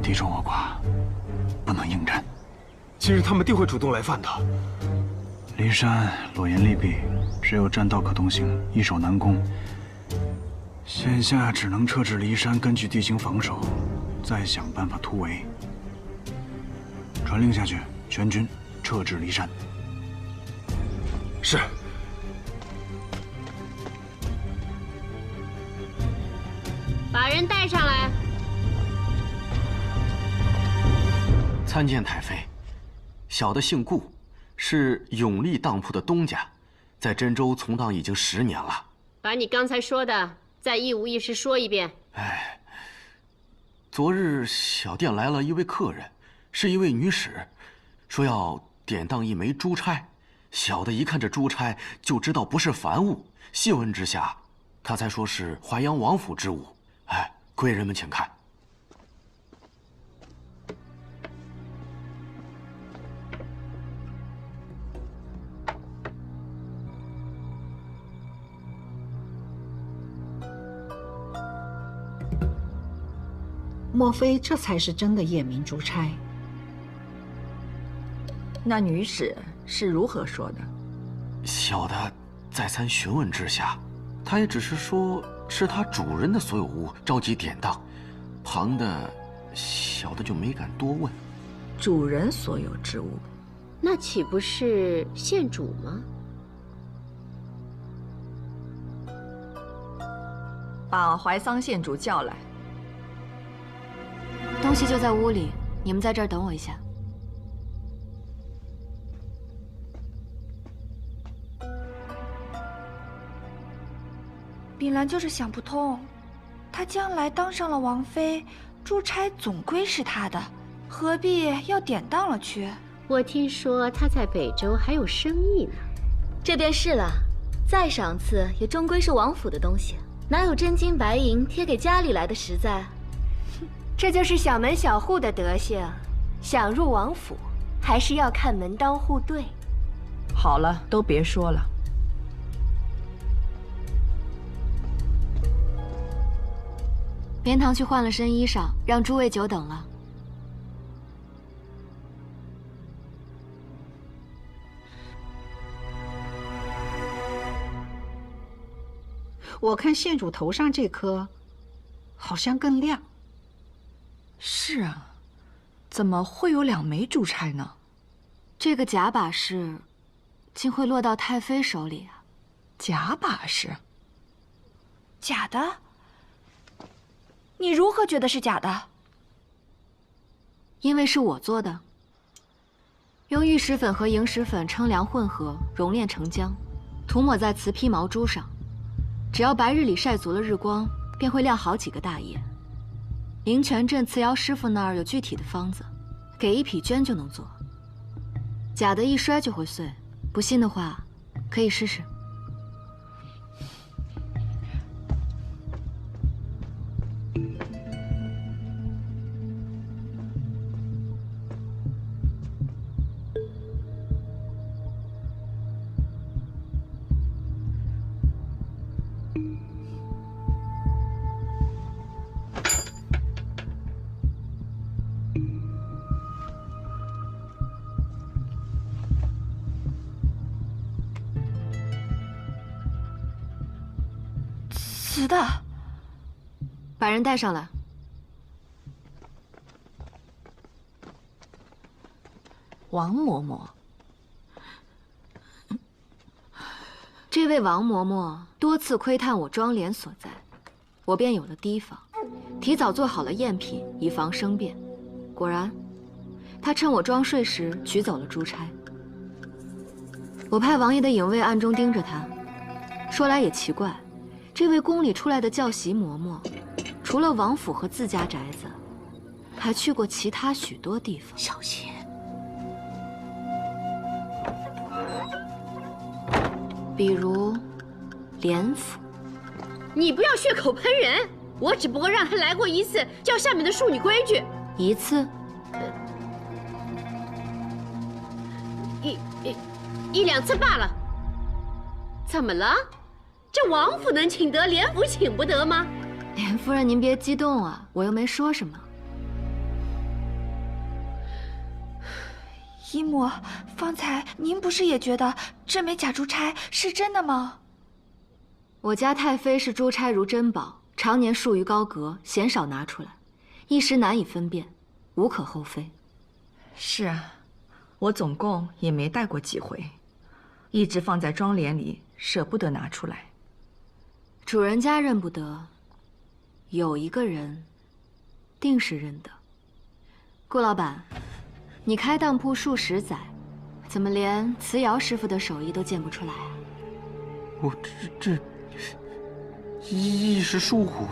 敌众我寡，不能应战。今日他们定会主动来犯的。骊山裸岩利壁，只有栈道可通行，易守难攻。现下只能撤至骊山，根据地形防守，再想办法突围。传令下去，全军撤至骊山。是。把人带上来。参见太妃，小的姓顾，是永利当铺的东家，在真州从当已经10年了。把你刚才说的再一五一十说一遍。哎，昨日小店来了一位客人，是一位女使，说要典当一枚珠钗。小的一看这珠钗就知道不是凡物，细问之下，他才说是淮阳王府之物。哎，贵人们请看。莫非这才是真的夜明珠钗？那女使是如何说的？小的再三询问之下，她也只是说是她主人的所有物，召集典当。旁的小的就没敢多问。主人所有之物，那岂不是县主吗？把怀桑县主叫来。东西就在屋里，你们在这儿等我一下。秉兰就是想不通，她将来当上了王妃，珠钗总归是她的，何必要典当了去？我听说她在北周还有生意呢。这便是了，再赏赐也终归是王府的东西，哪有真金白银贴给家里来的实在？这就是小门小户的德行，想入王府，还是要看门当户对。好了，都别说了。莲堂去换了身衣裳，让诸位久等了。我看县主头上这颗，好像更亮。是啊，怎么会有2枚珠钗呢？这个假把式，竟会落到太妃手里啊！假把式？假的？你如何觉得是假的？因为是我做的，用玉石粉和萤石粉称量混合，熔炼成浆，涂抹在瓷坯毛珠上。只要白日里晒足了日光，便会亮好几个大夜。灵泉镇瓷窑师傅那儿有具体的方子，给1匹绢就能做。假的一摔就会碎，不信的话，可以试试。瓷的，把人带上来。王嬷嬷，这位王嬷嬷多次窥探我庄帘所在，我便有了提防，提早做好了赝品，以防生变。果然，她趁我装睡时取走了珠钗。我派王爷的影卫暗中盯着她。说来也奇怪。这位宫里出来的教习嬷嬷，除了王府和自家宅子，还去过其他许多地方。小心！比如莲府。你不要血口喷人！我只不过让他来过1次，教下面的庶女规矩。1次？1、2次罢了。怎么了？这王府能请得，莲府请不得吗？莲夫人，您别激动啊，我又没说什么。姨母，方才您不是也觉得这枚假珠钗是真的吗？我家太妃视珠钗如珍宝，常年束于高阁，鲜少拿出来，一时难以分辨，无可厚非。是啊，我总共也没戴过几回，一直放在庄帘里，舍不得拿出来。主人家认不得，有一个人，定是认得。顾老板，你开当铺数10载，怎么连瓷窑师傅的手艺都见不出来啊？我这一时疏忽，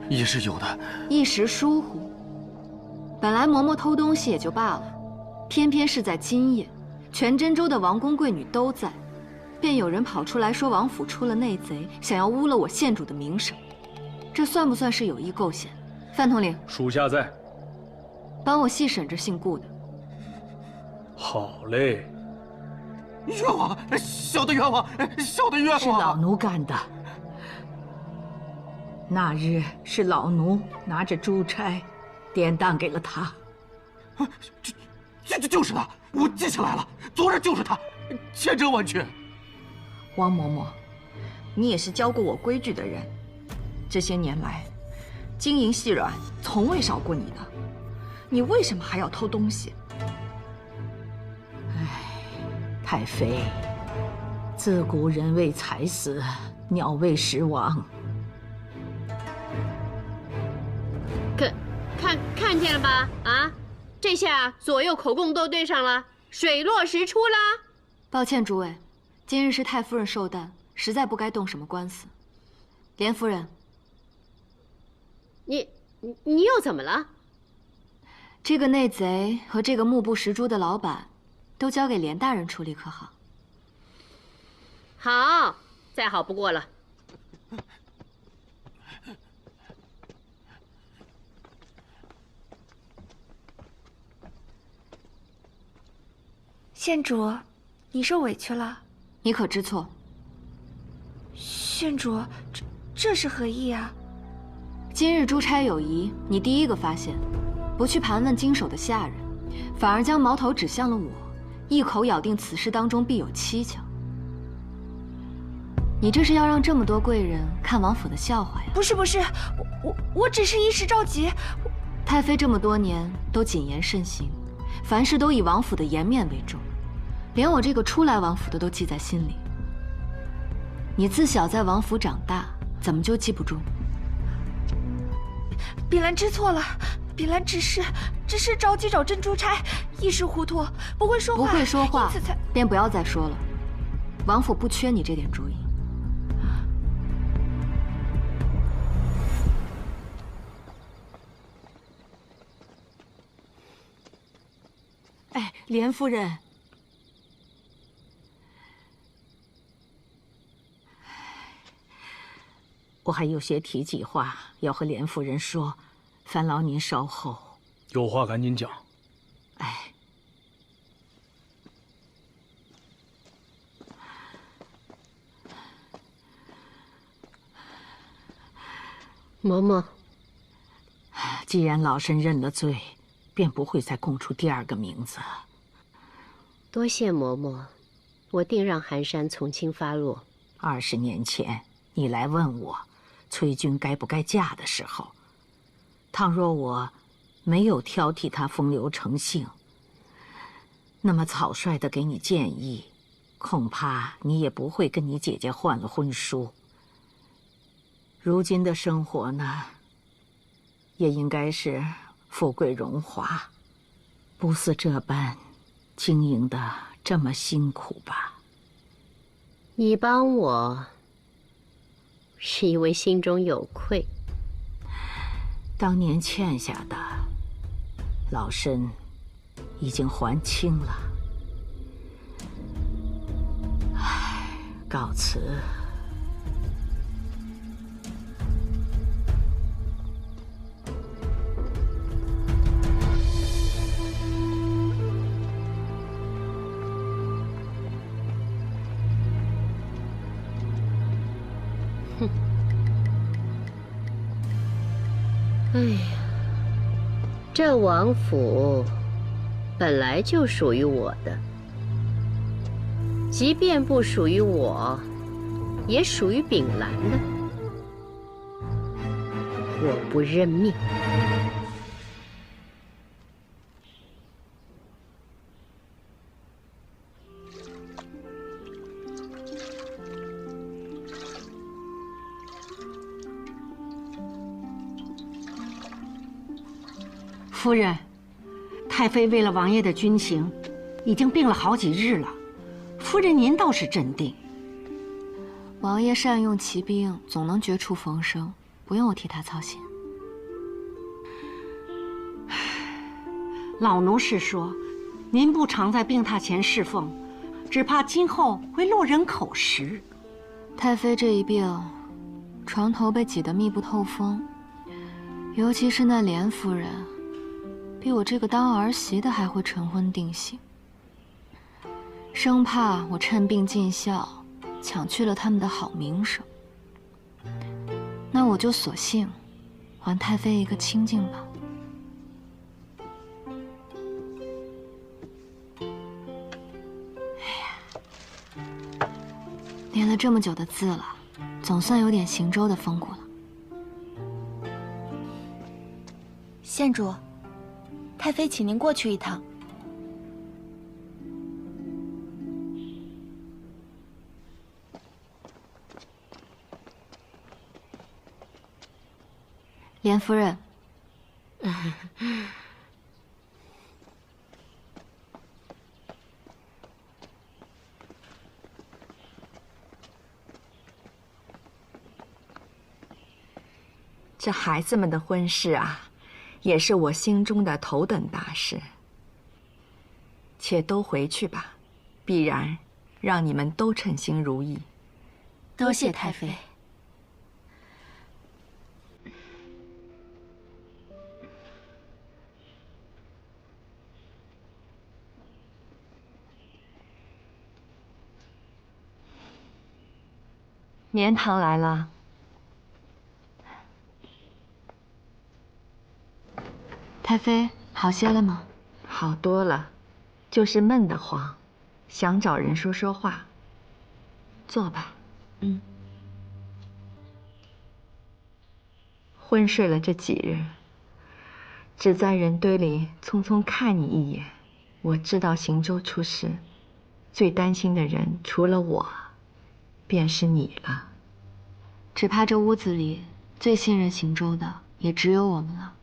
也是有的。一时疏忽，本来嬷嬷偷东西也就罢了，偏偏是在今夜，全真州的王公贵女都在。便有人跑出来说王府出了内贼，想要污了我县主的名声，这算不算是有意构陷？范统领，属下在。帮我细审这姓顾的。好嘞。冤枉！小的冤枉！小的冤枉！是老奴干的。那日是老奴拿着珠钗，典当给了他。就是他，我记起来了，昨日就是他，千真万确。王嬷嬷，你也是教过我规矩的人，这些年来，金银细软从未少过你的，你为什么还要偷东西？太妃，自古人为财死，鸟为食亡。看见了吧？啊，这下左右口供都对上了，水落石出啦。抱歉，诸位，今日是太夫人寿诞，实在不该动什么官司。连夫人，你又怎么了？这个内贼和这个目不识珠的老板，都交给连大人处理，可好？好，再好不过了。县主，你受委屈了。你可知错？县主，这是何意啊？今日珠钗有疑，你第一个发现，不去盘问经手的下人，反而将矛头指向了我，一口咬定此事当中必有蹊跷。你这是要让这么多贵人看王府的笑话呀？不是，我只是一时着急。太妃这么多年都谨言慎行，凡事都以王府的颜面为重，连我这个初来王府的都记在心里。你自小在王府长大，怎么就记不住？碧兰知错了，碧兰只是着急找珍珠钗，一时糊涂，不会说话。不会说话，因此才便不要再说了。王府不缺你这点主意。哎，连夫人，我还有些提己话要和连夫人说，烦劳您稍后。有话赶紧讲。哎，嬷嬷，既然老身认了罪，便不会再供出第二个名字。多谢嬷嬷，我定让寒山从轻发落。20年前，你来问我，崔君该不该嫁的时候，倘若我没有挑剔她风流成性，那么草率地给你建议，恐怕你也不会跟你姐姐换了婚书。如今的生活呢，也应该是富贵荣华，不似这般经营的这么辛苦吧？你帮我，是因为心中有愧。当年欠下的，老身已经还清了。唉，告辞。哎呀，这王府本来就属于我的，即便不属于我，也属于秉兰的。我不认命。夫人，太妃为了王爷的军情，已经病了好几日了。夫人您倒是镇定。王爷善用骑兵，总能绝处逢生，不用我替他操心。老奴是说，您不常在病榻前侍奉，只怕今后会落人口实。太妃这一病，床头被挤得密不透风，尤其是那连夫人。比我这个当儿媳的还会晨昏定省，生怕我趁病尽孝，抢去了他们的好名声。那我就索性还太妃一个清净吧。哎呀，练了这么久的字了，总算有点行舟的风骨了。县主，太妃请您过去一趟。连夫人，这孩子们的婚事啊，也是我心中的头等大事。且都回去吧，必然让你们都称心如意。多谢太妃。绵堂来了。太妃，好些了吗？好多了，就是闷得慌，想找人说说话。坐吧。嗯。昏睡了这几日，只在人堆里匆匆看你一眼。我知道行舟出事，最担心的人除了我，便是你了。只怕这屋子里最信任行舟的也只有我们了。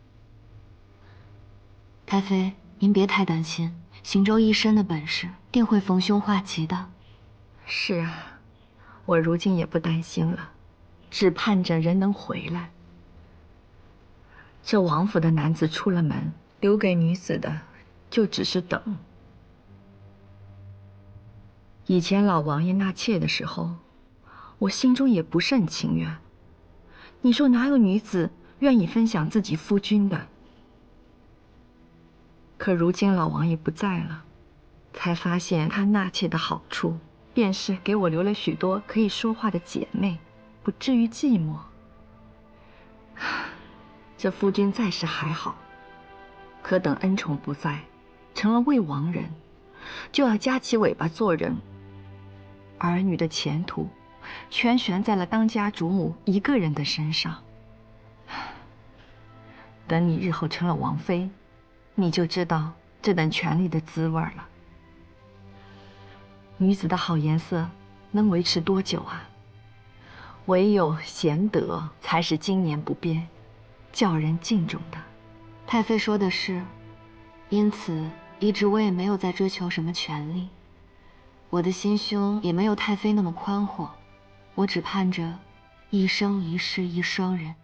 太妃，您别太担心，行舟一身的本事，定会逢凶化吉的。是啊，我如今也不担心了，只盼着人能回来。这王府的男子出了门，留给女子的就只是等。以前老王爷纳妾的时候，我心中也不甚情愿。你说哪有女子愿意分享自己夫君的？可如今老王爷不在了，才发现他纳妾的好处，便是给我留了许多可以说话的姐妹，不至于寂寞。这夫君在世还好，可等恩宠不在，成了魏王人，就要夹起尾巴做人。儿女的前途，全悬在了当家主母一个人的身上。等你日后成了王妃，你就知道这等权力的滋味了。女子的好颜色能维持多久啊？唯有贤德才是经年不变，叫人敬重的。太妃说的是，因此一直我也没有在追求什么权力，我的心胸也没有太妃那么宽阔，我只盼着一生一世一双人。